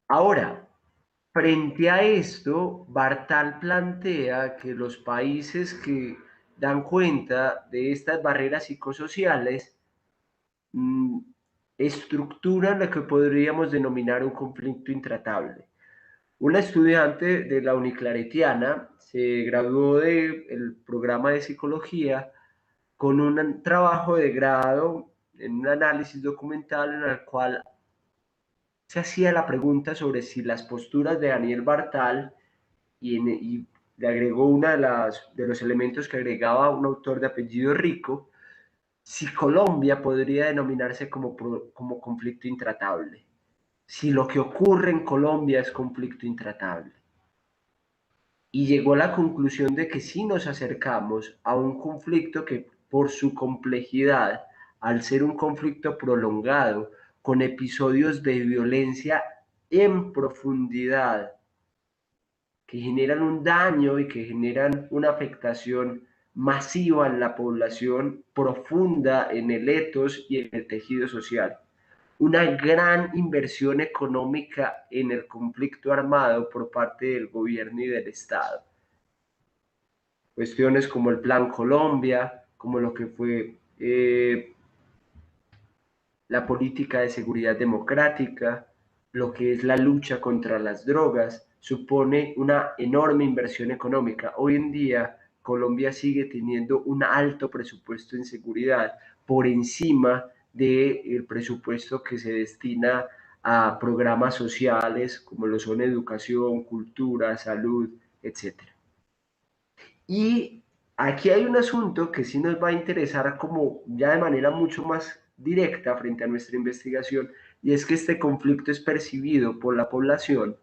Speaker 5: Ahora, frente a esto, Bartal plantea que los países que dan cuenta de estas barreras psicosociales estructuran lo que podríamos denominar un conflicto intratable. Una estudiante de la Uniclaretiana se graduó del programa de psicología con un trabajo de grado en un análisis documental en el cual se hacía la pregunta sobre si las posturas de Daniel Bartal y le agregó una de los elementos que agregaba un autor de apellido Rico, si Colombia podría denominarse como conflicto intratable, si lo que ocurre en Colombia es conflicto intratable. Y llegó a la conclusión de que sí nos acercamos a un conflicto que por su complejidad, al ser un conflicto prolongado, con episodios de violencia en profundidad, que generan un daño y que generan una afectación masiva en la población, profunda en el etos y en el tejido social. Una gran inversión económica en el conflicto armado por parte del gobierno y del Estado. Cuestiones como el Plan Colombia, como lo que fue la política de seguridad democrática, lo que es la lucha contra las drogas, supone una enorme inversión económica. Hoy en día, Colombia sigue teniendo un alto presupuesto en seguridad por encima del presupuesto que se destina a programas sociales como lo son educación, cultura, salud, etc. Y aquí hay un asunto que sí nos va a interesar como ya de manera mucho más directa frente a nuestra investigación, y es que este conflicto es percibido por la población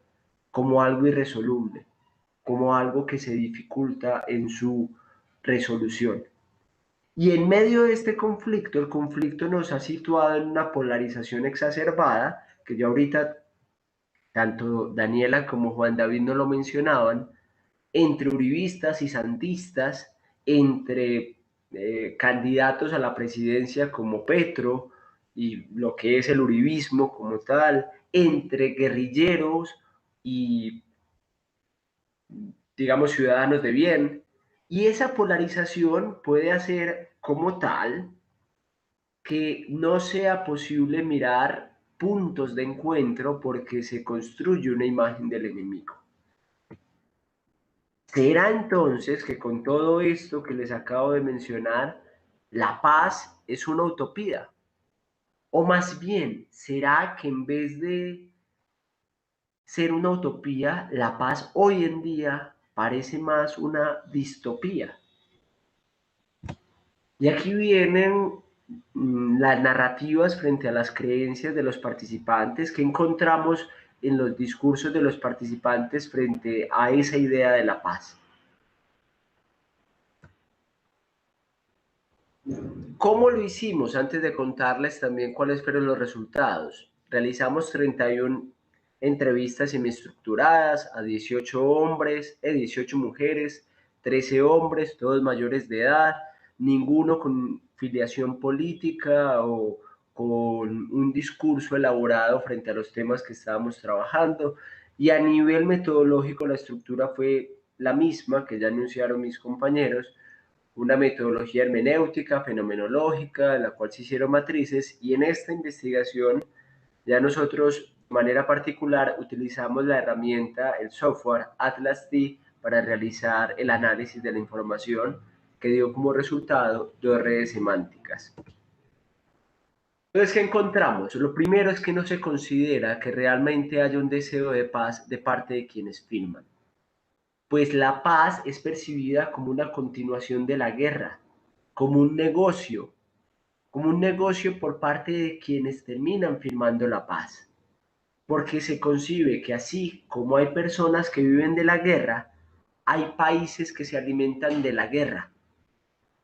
Speaker 5: como algo irresoluble, como algo que se dificulta en su resolución. Y en medio de este conflicto, el conflicto nos ha situado en una polarización exacerbada, que ya ahorita tanto Daniela como Juan David nos lo mencionaban, entre uribistas y santistas, entre candidatos a la presidencia como Petro y lo que es el uribismo como tal, entre guerrilleros y, digamos, ciudadanos de bien. Y esa polarización puede hacer como tal que no sea posible mirar puntos de encuentro porque se construye una imagen del enemigo. ¿Será entonces que con todo esto que les acabo de mencionar, la paz es una utopía? O más bien, ¿será que en vez de ser una utopía, la paz hoy en día parece más una distopía? Y aquí vienen las narrativas frente a las creencias de los participantes que encontramos en los discursos de los participantes frente a esa idea de la paz. ¿Cómo lo hicimos? Antes de contarles también cuáles fueron los resultados. Realizamos 31 entrevistas semiestructuradas a 18 hombres, 18 mujeres, 13 hombres, todos mayores de edad, ninguno con filiación política o con un discurso elaborado frente a los temas que estábamos trabajando. Y a nivel metodológico la estructura fue la misma que ya anunciaron mis compañeros, una metodología hermenéutica, fenomenológica, en la cual se hicieron matrices, y en esta investigación ya nosotros de manera particular utilizamos la herramienta, el software Atlas-T para realizar el análisis de la información que dio como resultado 2 redes semánticas. Entonces, ¿qué encontramos? Lo primero es que no se considera que realmente haya un deseo de paz de parte de quienes firman, pues la paz es percibida como una continuación de la guerra, como un negocio por parte de quienes terminan firmando la paz, porque se concibe que así como hay personas que viven de la guerra, hay países que se alimentan de la guerra.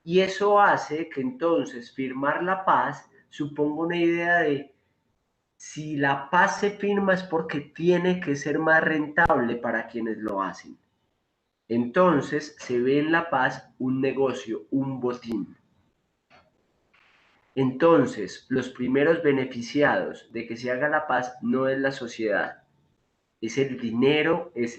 Speaker 5: Y eso hace que entonces firmar la paz suponga una idea de si la paz se firma es porque tiene que ser más rentable para quienes lo hacen. Entonces se ve en la paz un negocio, un botín. Entonces, los primeros beneficiados de que se haga la paz no es la sociedad, es el dinero, es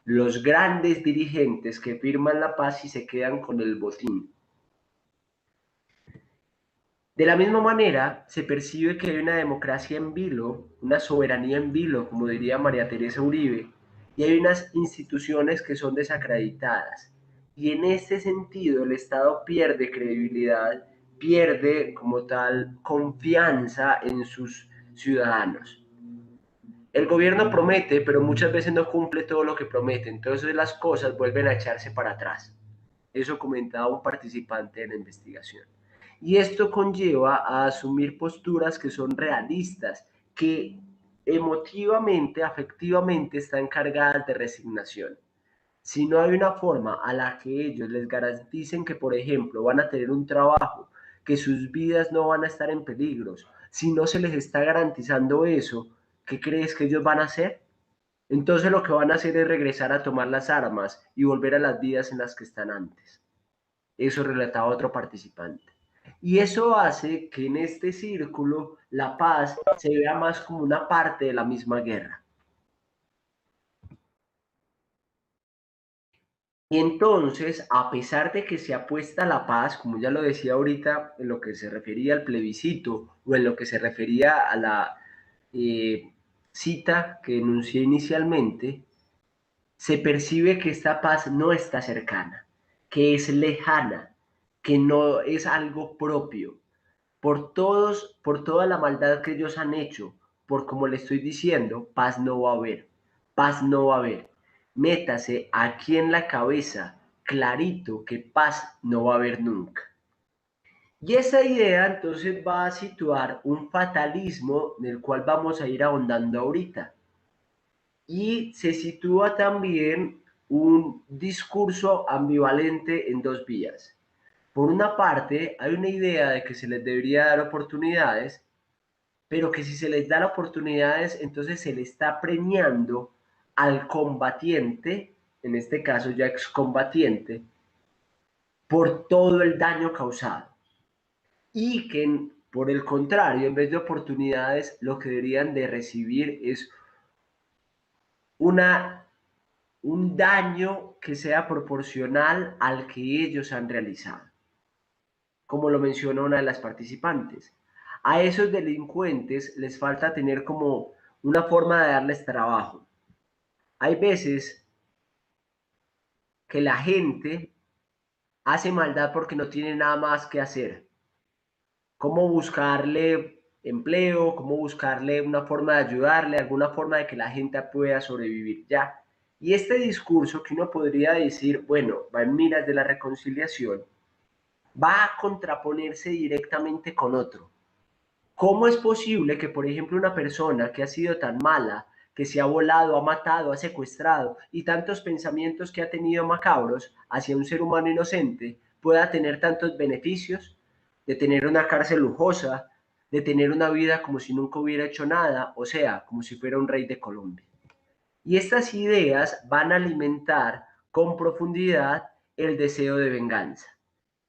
Speaker 5: los grandes dirigentes que firman la paz y se quedan con el botín. De la misma manera, se percibe que hay una democracia en vilo, una soberanía en vilo, como diría María Teresa Uribe, y hay unas instituciones que son desacreditadas. Y en este sentido, el Estado pierde credibilidad, pierde como tal confianza en sus ciudadanos. El gobierno promete, pero muchas veces no cumple todo lo que promete, entonces las cosas vuelven a echarse para atrás. Eso comentaba un participante de la investigación. Y esto conlleva a asumir posturas que son realistas, que emotivamente, afectivamente están cargadas de resignación. Si no hay una forma a la que ellos les garanticen que, por ejemplo, van a tener un trabajo, que sus vidas no van a estar en peligro, si no se les está garantizando eso, ¿qué crees que ellos van a hacer? Entonces lo que van a hacer es regresar a tomar las armas y volver a las vidas en las que están antes. Eso relataba otro participante. Y eso hace que en este círculo la paz se vea más como una parte de la misma guerra. Y entonces, a pesar de que se apuesta a la paz, como ya lo decía ahorita, en lo que se refería al plebiscito o en lo que se refería a la cita que enuncié inicialmente, se percibe que esta paz no está cercana, que es lejana, que no es algo propio. Por toda la maldad que ellos han hecho, por como le estoy diciendo, paz no va a haber, paz no va a haber. Métase aquí en la cabeza, clarito, que paz no va a haber nunca. Y esa idea entonces va a situar un fatalismo del cual vamos a ir ahondando ahorita. Y se sitúa también un discurso ambivalente en dos vías. Por una parte, hay una idea de que se les debería dar oportunidades, pero que si se les da oportunidades, entonces se le está premiando al combatiente, en este caso ya excombatiente, por todo el daño causado. Y que, por el contrario, en vez de oportunidades, lo que deberían de recibir es un daño que sea proporcional al que ellos han realizado, como lo mencionó una de las participantes. A esos delincuentes les falta tener como una forma de darles trabajo. Hay veces que la gente hace maldad porque no tiene nada más que hacer. ¿Cómo buscarle empleo? ¿Cómo buscarle una forma de ayudarle? Alguna forma de que la gente pueda sobrevivir ya. Y este discurso que uno podría decir, bueno, va en miras de la reconciliación, va a contraponerse directamente con otro. ¿Cómo es posible que, por ejemplo, una persona que ha sido tan mala, que se ha volado, ha matado, ha secuestrado y tantos pensamientos que ha tenido macabros hacia un ser humano inocente, pueda tener tantos beneficios de tener una cárcel lujosa, de tener una vida como si nunca hubiera hecho nada, o sea, como si fuera un rey de Colombia? Y estas ideas van a alimentar con profundidad el deseo de venganza.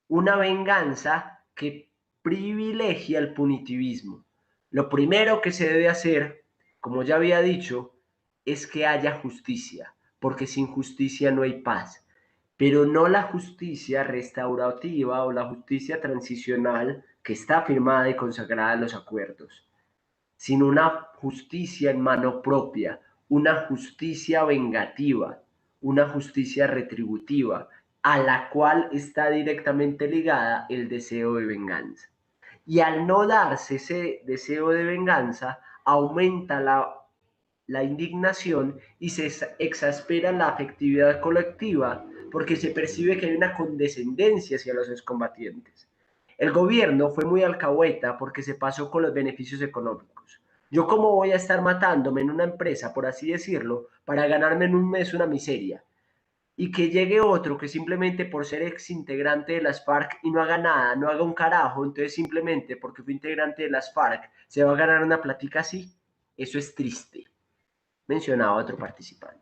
Speaker 5: Una venganza que privilegia el punitivismo. Lo primero que se debe hacer, como ya había dicho, es que haya justicia, porque sin justicia no hay paz. Pero no la justicia restaurativa o la justicia transicional que está firmada y consagrada en los acuerdos, sino una justicia en mano propia, una justicia vengativa, una justicia retributiva, a la cual está directamente ligada el deseo de venganza. Y al no darse ese deseo de venganza, aumenta la indignación y se exaspera la afectividad colectiva porque se percibe que hay una condescendencia hacia los excombatientes. El gobierno fue muy alcahueta porque se pasó con los beneficios económicos. Yo cómo voy a estar matándome en una empresa, por así decirlo, para ganarme en un mes una miseria. Y que llegue otro que simplemente por ser ex integrante de las FARC y no haga nada, no haga un carajo, entonces simplemente porque fue integrante de las FARC se va a ganar una platica así. Eso es triste, mencionaba otro participante.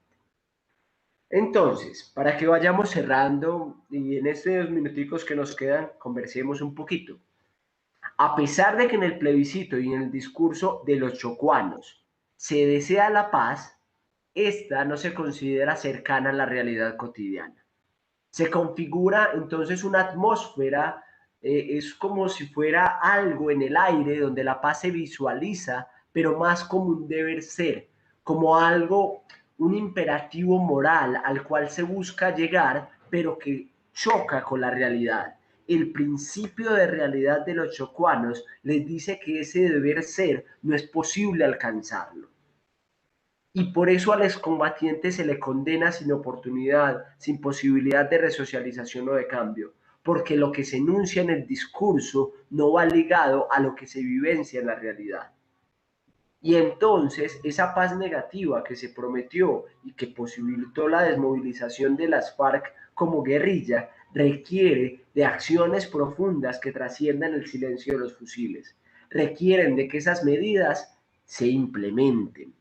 Speaker 5: Entonces, para que vayamos cerrando y en estos minuticos que nos quedan, conversemos un poquito. A pesar de que en el plebiscito y en el discurso de los chocuanos se desea la paz, esta no se considera cercana a la realidad cotidiana. Se configura entonces una atmósfera, es como si fuera algo en el aire donde la paz se visualiza, pero más como un deber ser, como algo, un imperativo moral al cual se busca llegar, pero que choca con la realidad. El principio de realidad de los chocuanos les dice que ese deber ser no es posible alcanzarlo. Y por eso al excombatiente se le condena sin oportunidad, sin posibilidad de resocialización o de cambio, porque lo que se enuncia en el discurso no va ligado a lo que se vivencia en la realidad. Y entonces esa paz negativa que se prometió y que posibilitó la desmovilización de las FARC como guerrilla requiere de acciones profundas que trasciendan el silencio de los fusiles. Requieren de que esas medidas se implementen.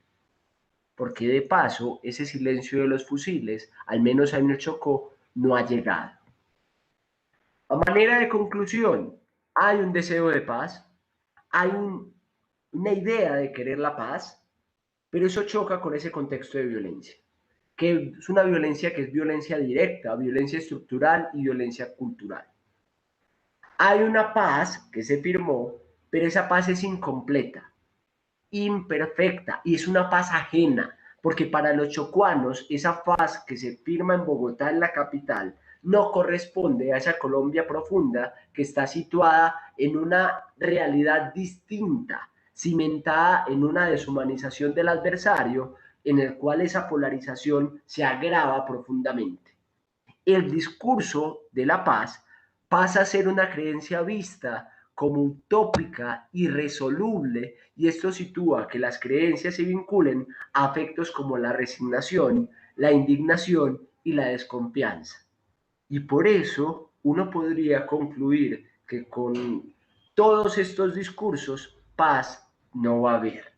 Speaker 5: Porque de paso, ese silencio de los fusiles, al menos en el Chocó, no ha llegado. A manera de conclusión, hay un deseo de paz, hay una idea de querer la paz, pero eso choca con ese contexto de violencia, que es una violencia que es violencia directa, violencia estructural y violencia cultural. Hay una paz que se firmó, pero esa paz es incompleta, imperfecta, y es una paz ajena, porque para los chocuanos esa paz que se firma en Bogotá, en la capital, no corresponde a esa Colombia profunda que está situada en una realidad distinta, cimentada en una deshumanización del adversario, en el cual esa polarización se agrava profundamente. El discurso de la paz pasa a ser una creencia vista como utópica, irresoluble, y esto sitúa que las creencias se vinculen a afectos como la resignación, la indignación y la desconfianza. Y por eso uno podría concluir que con todos estos discursos, paz no va a haber.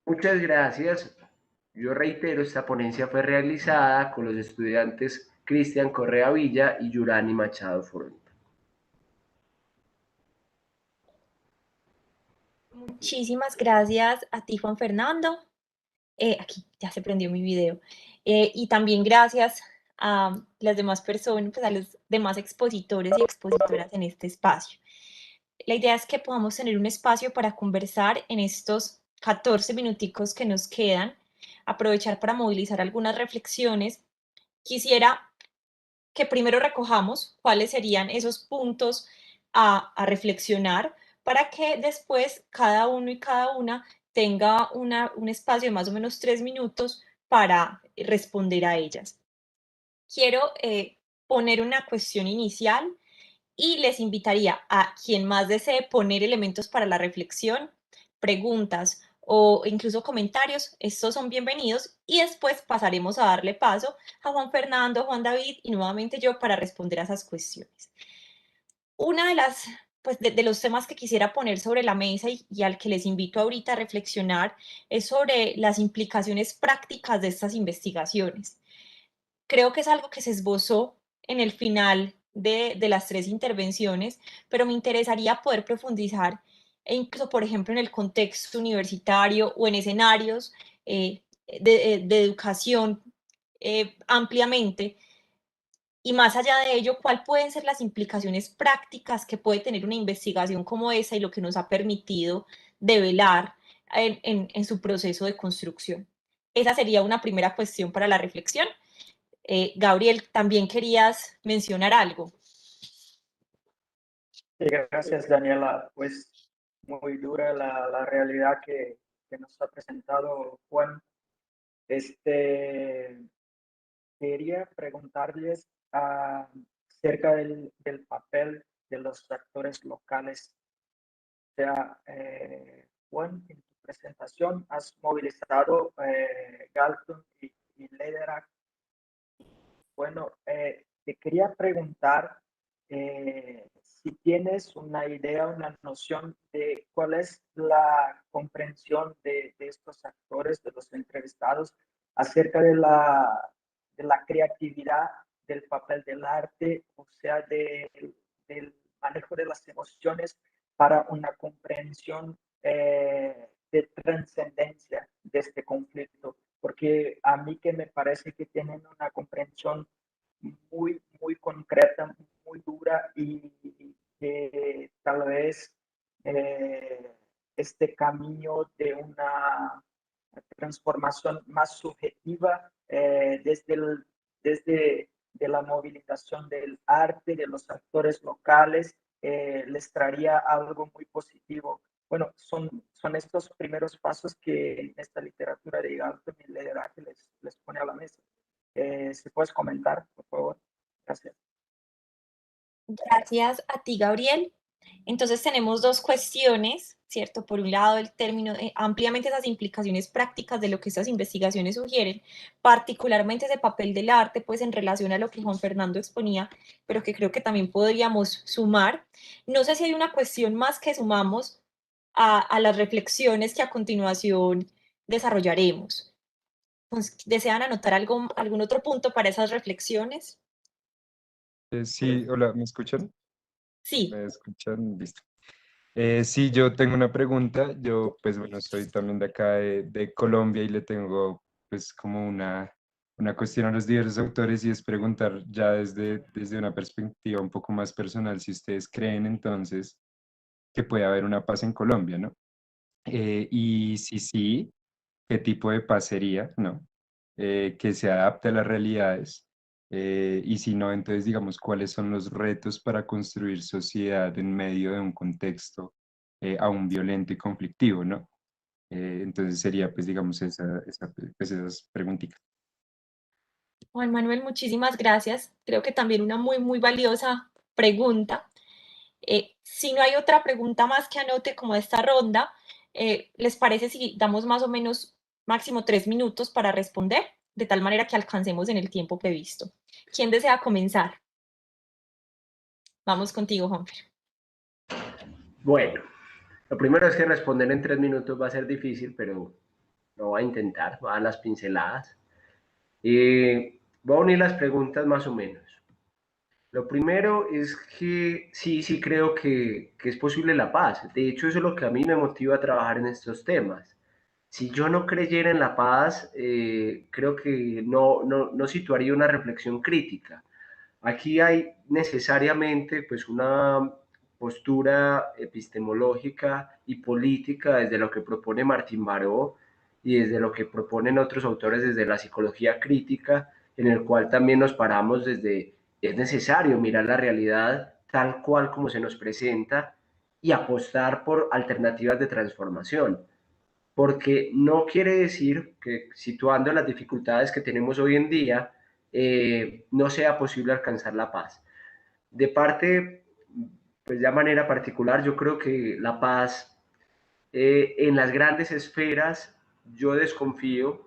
Speaker 5: Muchas gracias. Yo reitero, esta ponencia fue realizada con los estudiantes Cristian Correa Villa y Yurani Machado Fornita.
Speaker 2: Muchísimas gracias a ti, Juan Fernando. Aquí ya se prendió mi video. Y también gracias a las demás personas, pues a los demás expositores y expositoras en este espacio. La idea es que podamos tener un espacio para conversar en estos 14 minuticos que nos quedan, aprovechar para movilizar algunas reflexiones. Quisiera que primero recojamos cuáles serían esos puntos a reflexionar para que después cada uno y cada una tenga un espacio de más o menos 3 minutos para responder a ellas. Quiero poner una cuestión inicial y les invitaría a quien más desee poner elementos para la reflexión, preguntas o incluso comentarios, estos son bienvenidos y después pasaremos a darle paso a Juan Fernando, Juan David y nuevamente yo para responder a esas cuestiones. Una de las, pues de los temas que quisiera poner sobre la mesa y al que les invito ahorita a reflexionar es sobre las implicaciones prácticas de estas investigaciones. Creo que es algo que se esbozó en el final de las 3 intervenciones, pero me interesaría poder profundizar e incluso, por ejemplo, en el contexto universitario o en escenarios de educación ampliamente. Y más allá de ello, ¿cuáles pueden ser las implicaciones prácticas que puede tener una investigación como esa y lo que nos ha permitido develar en su proceso de construcción? Esa sería una primera cuestión para la reflexión. Gabriel, también querías mencionar algo.
Speaker 4: Sí, gracias, Daniela. Pues muy dura la realidad que nos ha presentado Juan. Quería preguntarles acerca del papel de los actores locales. O sea, Juan, en tu presentación has movilizado Galton y Lederach. Bueno, te quería preguntar si tienes una idea, una noción de cuál es la comprensión de estos actores, de los entrevistados, acerca de la creatividad, del papel del arte, o sea, del manejo de las emociones para una comprensión de trascendencia de este conflicto. Porque a mí que me parece que tienen una comprensión muy, muy concreta, muy dura y que tal vez este camino de una transformación más subjetiva desde de la movilización del arte, de los actores locales, les traería algo muy positivo. Bueno, son estos primeros pasos que en esta literatura de Galton y Lederach les pone a la mesa. Si puedes comentar, por favor. Gracias.
Speaker 2: Gracias a ti, Gabriel. Entonces tenemos dos cuestiones, ¿cierto? Por un lado, el término, ampliamente esas implicaciones prácticas de lo que estas investigaciones sugieren, particularmente ese papel del arte, pues en relación a lo que Juan Fernando exponía, pero que creo que también podríamos sumar. No sé si hay una cuestión más que sumamos a las reflexiones que a continuación desarrollaremos. Entonces, ¿desean anotar algún otro punto para esas reflexiones?
Speaker 6: Sí, hola, ¿me escuchan?
Speaker 2: Sí.
Speaker 6: ¿Me escuchan? Listo. Sí, yo tengo una pregunta. Yo, pues bueno, soy también de acá de Colombia y le tengo pues como una cuestión a los diversos autores y es preguntar ya desde una perspectiva un poco más personal si ustedes creen entonces que puede haber una paz en Colombia, ¿no? Y si sí, ¿qué tipo de paz sería, ¿no? Que se adapte a las realidades. Y si no, entonces digamos, ¿cuáles son los retos para construir sociedad en medio de un contexto aún violento y conflictivo, ¿no? Entonces sería, pues digamos, pues, esas preguntitas.
Speaker 2: Juan Manuel, muchísimas gracias. Creo que también una muy, muy valiosa pregunta. Si no hay otra pregunta más que anote como de esta ronda, ¿les parece si damos más o menos máximo 3 minutos para responder? De tal manera que alcancemos en el tiempo previsto. ¿Quién desea comenzar? Vamos contigo, Juanfer.
Speaker 5: Bueno, lo primero es que responder en 3 minutos va a ser difícil, pero lo voy a intentar, voy a dar las pinceladas. Voy a unir las preguntas más o menos. Lo primero es que sí creo que es posible la paz. De hecho, eso es lo que a mí me motiva a trabajar en estos temas. Si yo no creyera en la paz, creo que no situaría una reflexión crítica. Aquí hay necesariamente pues una postura epistemológica y política desde lo que propone Martín Baró y desde lo que proponen otros autores desde la psicología crítica, en el cual también nos paramos desde es necesario mirar la realidad tal cual como se nos presenta y apostar por alternativas de transformación, porque no quiere decir que situando las dificultades que tenemos hoy en día, no sea posible alcanzar la paz. De parte, pues de manera particular, yo creo que la paz en las grandes esferas, yo desconfío,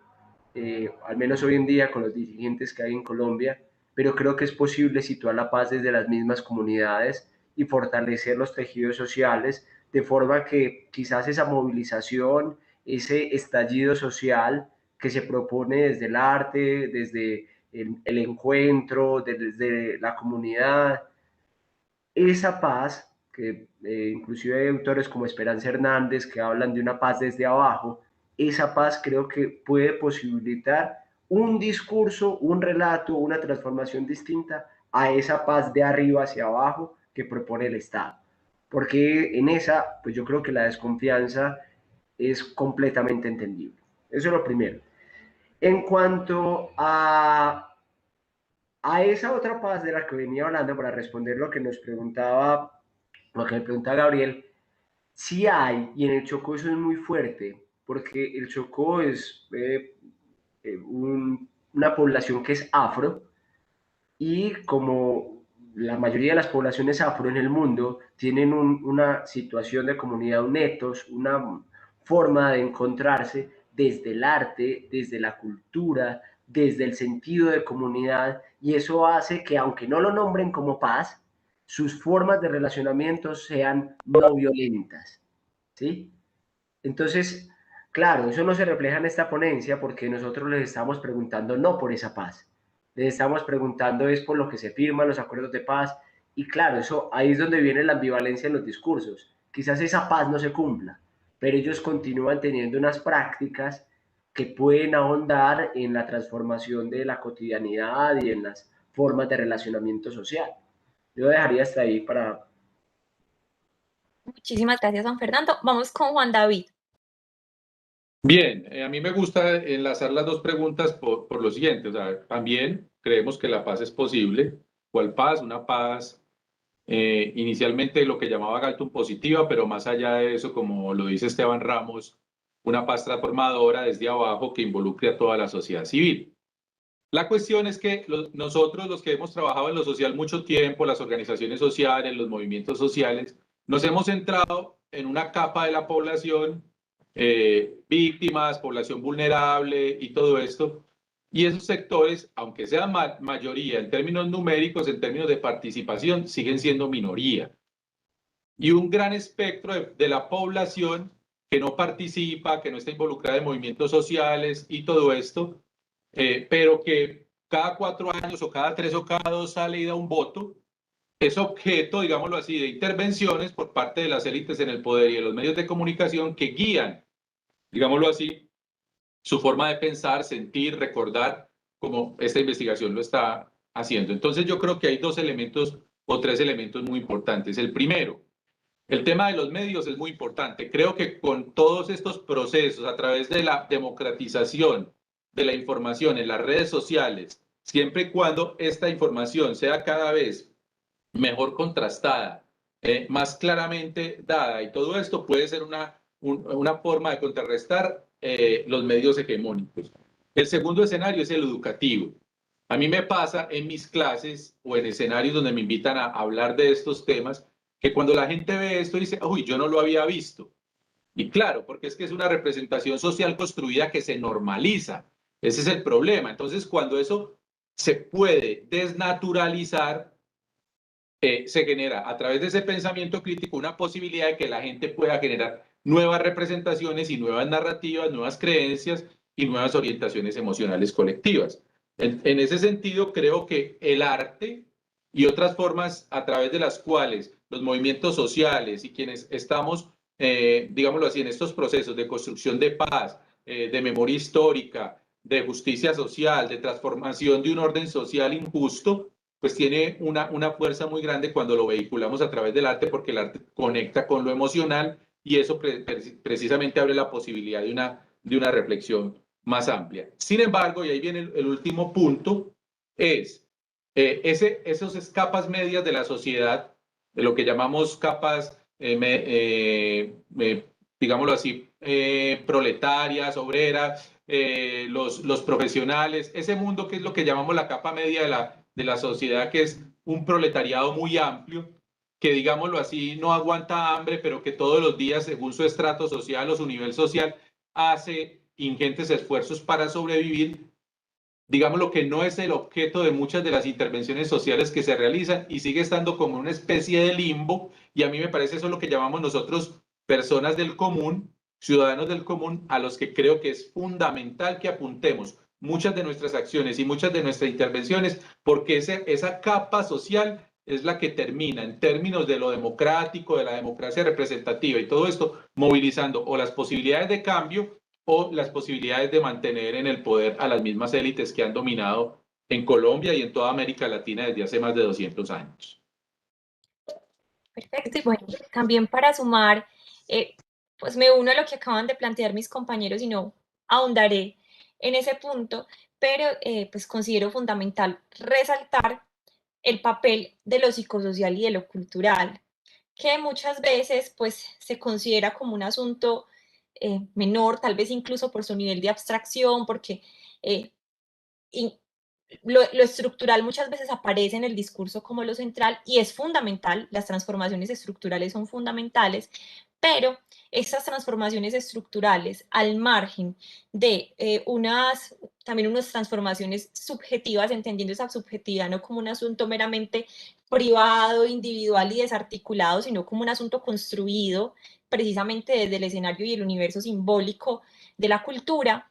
Speaker 5: al menos hoy en día con los dirigentes que hay en Colombia, pero creo que es posible situar la paz desde las mismas comunidades y fortalecer los tejidos sociales, de forma que quizás esa movilización, ese estallido social que se propone desde el arte, desde el encuentro, desde la comunidad, esa paz, que inclusive hay autores como Esperanza Hernández que hablan de una paz desde abajo, esa paz creo que puede posibilitar un discurso, un relato, una transformación distinta a esa paz de arriba hacia abajo que propone el Estado. Porque en esa, pues yo creo que la desconfianza es completamente entendible. Eso es lo primero. En cuanto a esa otra paz de la que venía hablando, para responder lo que nos preguntaba, lo que me pregunta Gabriel, sí hay, y en el Chocó eso es muy fuerte, porque el Chocó es una población que es afro, y como la mayoría de las poblaciones afro en el mundo tienen una situación de comunidad netos, una forma de encontrarse desde el arte, desde la cultura, desde el sentido de comunidad, y eso hace que aunque no lo nombren como paz, sus formas de relacionamiento sean no violentas, ¿sí? Entonces, claro, eso no se refleja en esta ponencia porque nosotros les estamos preguntando no por esa paz, les estamos preguntando es por lo que se firman los acuerdos de paz, y claro, eso ahí es donde viene la ambivalencia en los discursos. Quizás esa paz no se cumpla, pero ellos continúan teniendo unas prácticas que pueden ahondar en la transformación de la cotidianidad y en las formas de relacionamiento social. Yo dejaría hasta ahí para...
Speaker 2: Muchísimas gracias, Juan Fernando. Vamos con Juan David.
Speaker 3: Bien, a mí me gusta enlazar las dos preguntas por lo siguiente. O sea, también creemos que la paz es posible. ¿Cuál paz? Una paz inicialmente lo que llamaba Galton positiva, pero más allá de eso, como lo dice Esteban Ramos, una paz transformadora desde abajo que involucre a toda la sociedad civil. La cuestión es que nosotros, los que hemos trabajado en lo social mucho tiempo, las organizaciones sociales, los movimientos sociales, nos hemos centrado en una capa de la población, víctimas, población vulnerable y todo esto. Y esos sectores, aunque sean mayoría en términos numéricos, en términos de participación, siguen siendo minoría. y un gran espectro de la población que no participa, que no está involucrada en movimientos sociales y todo esto, pero que cada 4 años o cada 3 o cada 2 sale y da un voto, es objeto, digámoslo así, de intervenciones por parte de las élites en el poder y de los medios de comunicación que guían, digámoslo así, su forma de pensar, sentir, recordar, como esta investigación lo está haciendo. Entonces yo creo que hay 2 elementos o 3 elementos muy importantes. El primero, el tema de los medios es muy importante. Creo que con todos estos procesos, a través de la democratización de la información en las redes sociales, siempre y cuando esta información sea cada vez mejor contrastada, más claramente dada, y todo esto puede ser una forma de contrarrestar los medios hegemónicos. El segundo escenario es el educativo. A mí me pasa en mis clases o en escenarios donde me invitan a hablar de estos temas, que cuando la gente ve esto dice, uy, yo no lo había visto. Y claro, porque es que es una representación social construida que se normaliza. Ese es el problema. Entonces, cuando eso se puede desnaturalizar, se genera a través de ese pensamiento crítico una posibilidad de que la gente pueda generar nuevas representaciones y nuevas narrativas, nuevas creencias y nuevas orientaciones emocionales colectivas. En ese sentido, creo que el arte y otras formas a través de las cuales los movimientos sociales y quienes estamos, digámoslo así, en estos procesos de construcción de paz, de memoria histórica, de justicia social, de transformación de un orden social injusto, pues tiene una fuerza muy grande cuando lo vehiculamos a través del arte, porque el arte conecta con lo emocional y eso precisamente abre la posibilidad de una reflexión más amplia. Sin embargo, y ahí viene el último punto, es esas capas medias de la sociedad, de lo que llamamos capas, digámoslo así, proletarias, obreras, los profesionales, ese mundo que es lo que llamamos la capa media de la sociedad, que es un proletariado muy amplio, que digámoslo así, no aguanta hambre, pero que todos los días, según su estrato social o su nivel social, hace ingentes esfuerzos para sobrevivir. Digamos lo que no es el objeto de muchas de las intervenciones sociales que se realizan y sigue estando como una especie de limbo, y a mí me parece eso lo que llamamos nosotros personas del común, ciudadanos del común, a los que creo que es fundamental que apuntemos muchas de nuestras acciones y muchas de nuestras intervenciones, porque esa capa social es la que termina en términos de lo democrático, de la democracia representativa y todo esto, movilizando o las posibilidades de cambio o las posibilidades de mantener en el poder a las mismas élites que han dominado en Colombia y en toda América Latina desde hace más de 200 años.
Speaker 2: Perfecto. Y bueno, también para sumar, pues me uno a lo que acaban de plantear mis compañeros y no ahondaré en ese punto, pero pues considero fundamental resaltar el papel de lo psicosocial y de lo cultural, que muchas veces pues se considera como un asunto menor, tal vez incluso por su nivel de abstracción, porque lo estructural muchas veces aparece en el discurso como lo central y es fundamental, las transformaciones estructurales son fundamentales, pero estas transformaciones estructurales al margen de también unas transformaciones subjetivas, entendiendo esa subjetividad no como un asunto meramente privado, individual y desarticulado, sino como un asunto construido precisamente desde el escenario y el universo simbólico de la cultura,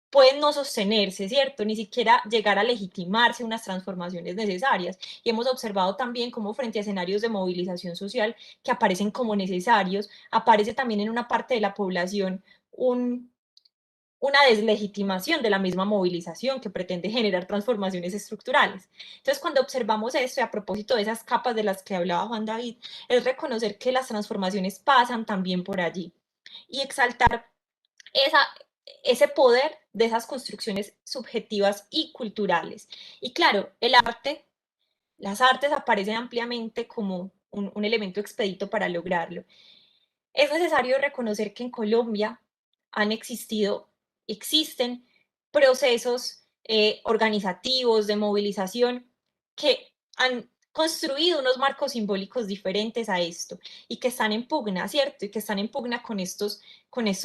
Speaker 2: pueden no sostenerse, ¿cierto? Ni siquiera llegar a legitimarse unas transformaciones necesarias. Y hemos observado también cómo frente a escenarios de movilización social que aparecen como necesarios, aparece también en una parte de la población una deslegitimación de la misma movilización que pretende generar transformaciones estructurales. Entonces, cuando observamos esto, y a propósito de esas capas de las que hablaba Juan David, es reconocer que las transformaciones pasan también por allí y exaltar ese poder de esas construcciones subjetivas y culturales. Y claro, las artes aparecen ampliamente como un elemento expedito para lograrlo. Es necesario reconocer que en Colombia existen procesos organizativos de movilización que han construido unos marcos simbólicos diferentes a esto y que están en pugna, ¿cierto? Y que están en pugna con estos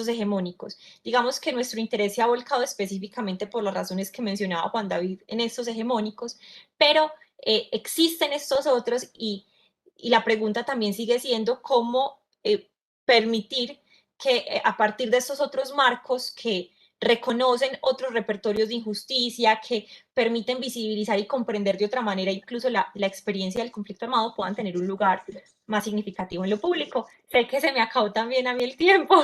Speaker 2: hegemónicos. Digamos que nuestro interés se ha volcado específicamente por las razones que mencionaba Juan David en estos hegemónicos, pero existen estos otros y y la pregunta también sigue siendo cómo permitir que a partir de estos otros marcos que reconocen otros repertorios de injusticia, que permiten visibilizar y comprender de otra manera incluso la experiencia del conflicto armado, puedan tener un lugar más significativo en lo público. Sé que se me acabó también a mí el tiempo.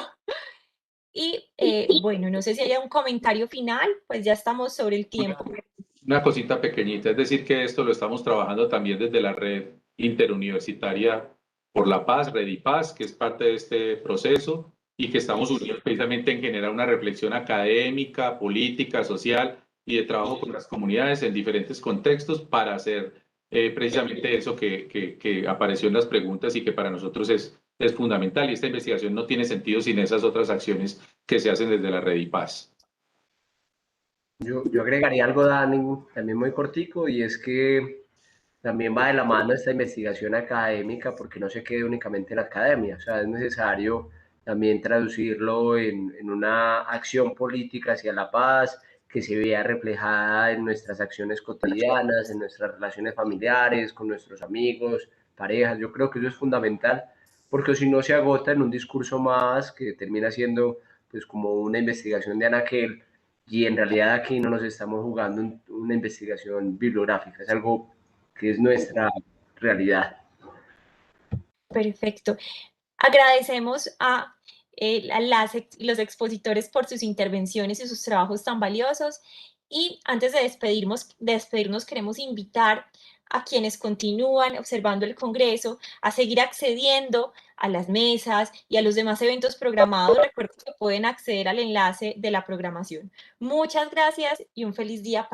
Speaker 2: Y bueno, no sé si haya un comentario final, pues ya estamos sobre el tiempo.
Speaker 3: Una cosita pequeñita, es decir, que esto lo estamos trabajando también desde la red interuniversitaria por la paz, Redipaz, que es parte de este proceso y que estamos unidos precisamente en generar una reflexión académica, política, social y de trabajo con las comunidades en diferentes contextos para hacer precisamente eso que apareció en las preguntas y que para nosotros es fundamental. Y esta investigación no tiene sentido sin esas otras acciones que se hacen desde la Redipaz.
Speaker 5: Yo agregaría algo, Dani, también muy cortico, y es que también va de la mano esta investigación académica, porque no se quede únicamente en la academia, o sea, es necesario también traducirlo en una acción política hacia la paz, que se vea reflejada en nuestras acciones cotidianas, en nuestras relaciones familiares, con nuestros amigos, parejas. Yo creo que eso es fundamental, porque si no se agota en un discurso más que termina siendo pues como una investigación de anaquel, y en realidad aquí no nos estamos jugando una investigación bibliográfica, es algo que es nuestra realidad.
Speaker 2: Perfecto. Agradecemos a los expositores por sus intervenciones y sus trabajos tan valiosos. Y antes de despedirnos, queremos invitar a quienes continúan observando el Congreso a seguir accediendo a las mesas y a los demás eventos programados. Recuerden que pueden acceder al enlace de la programación. Muchas gracias y un feliz día para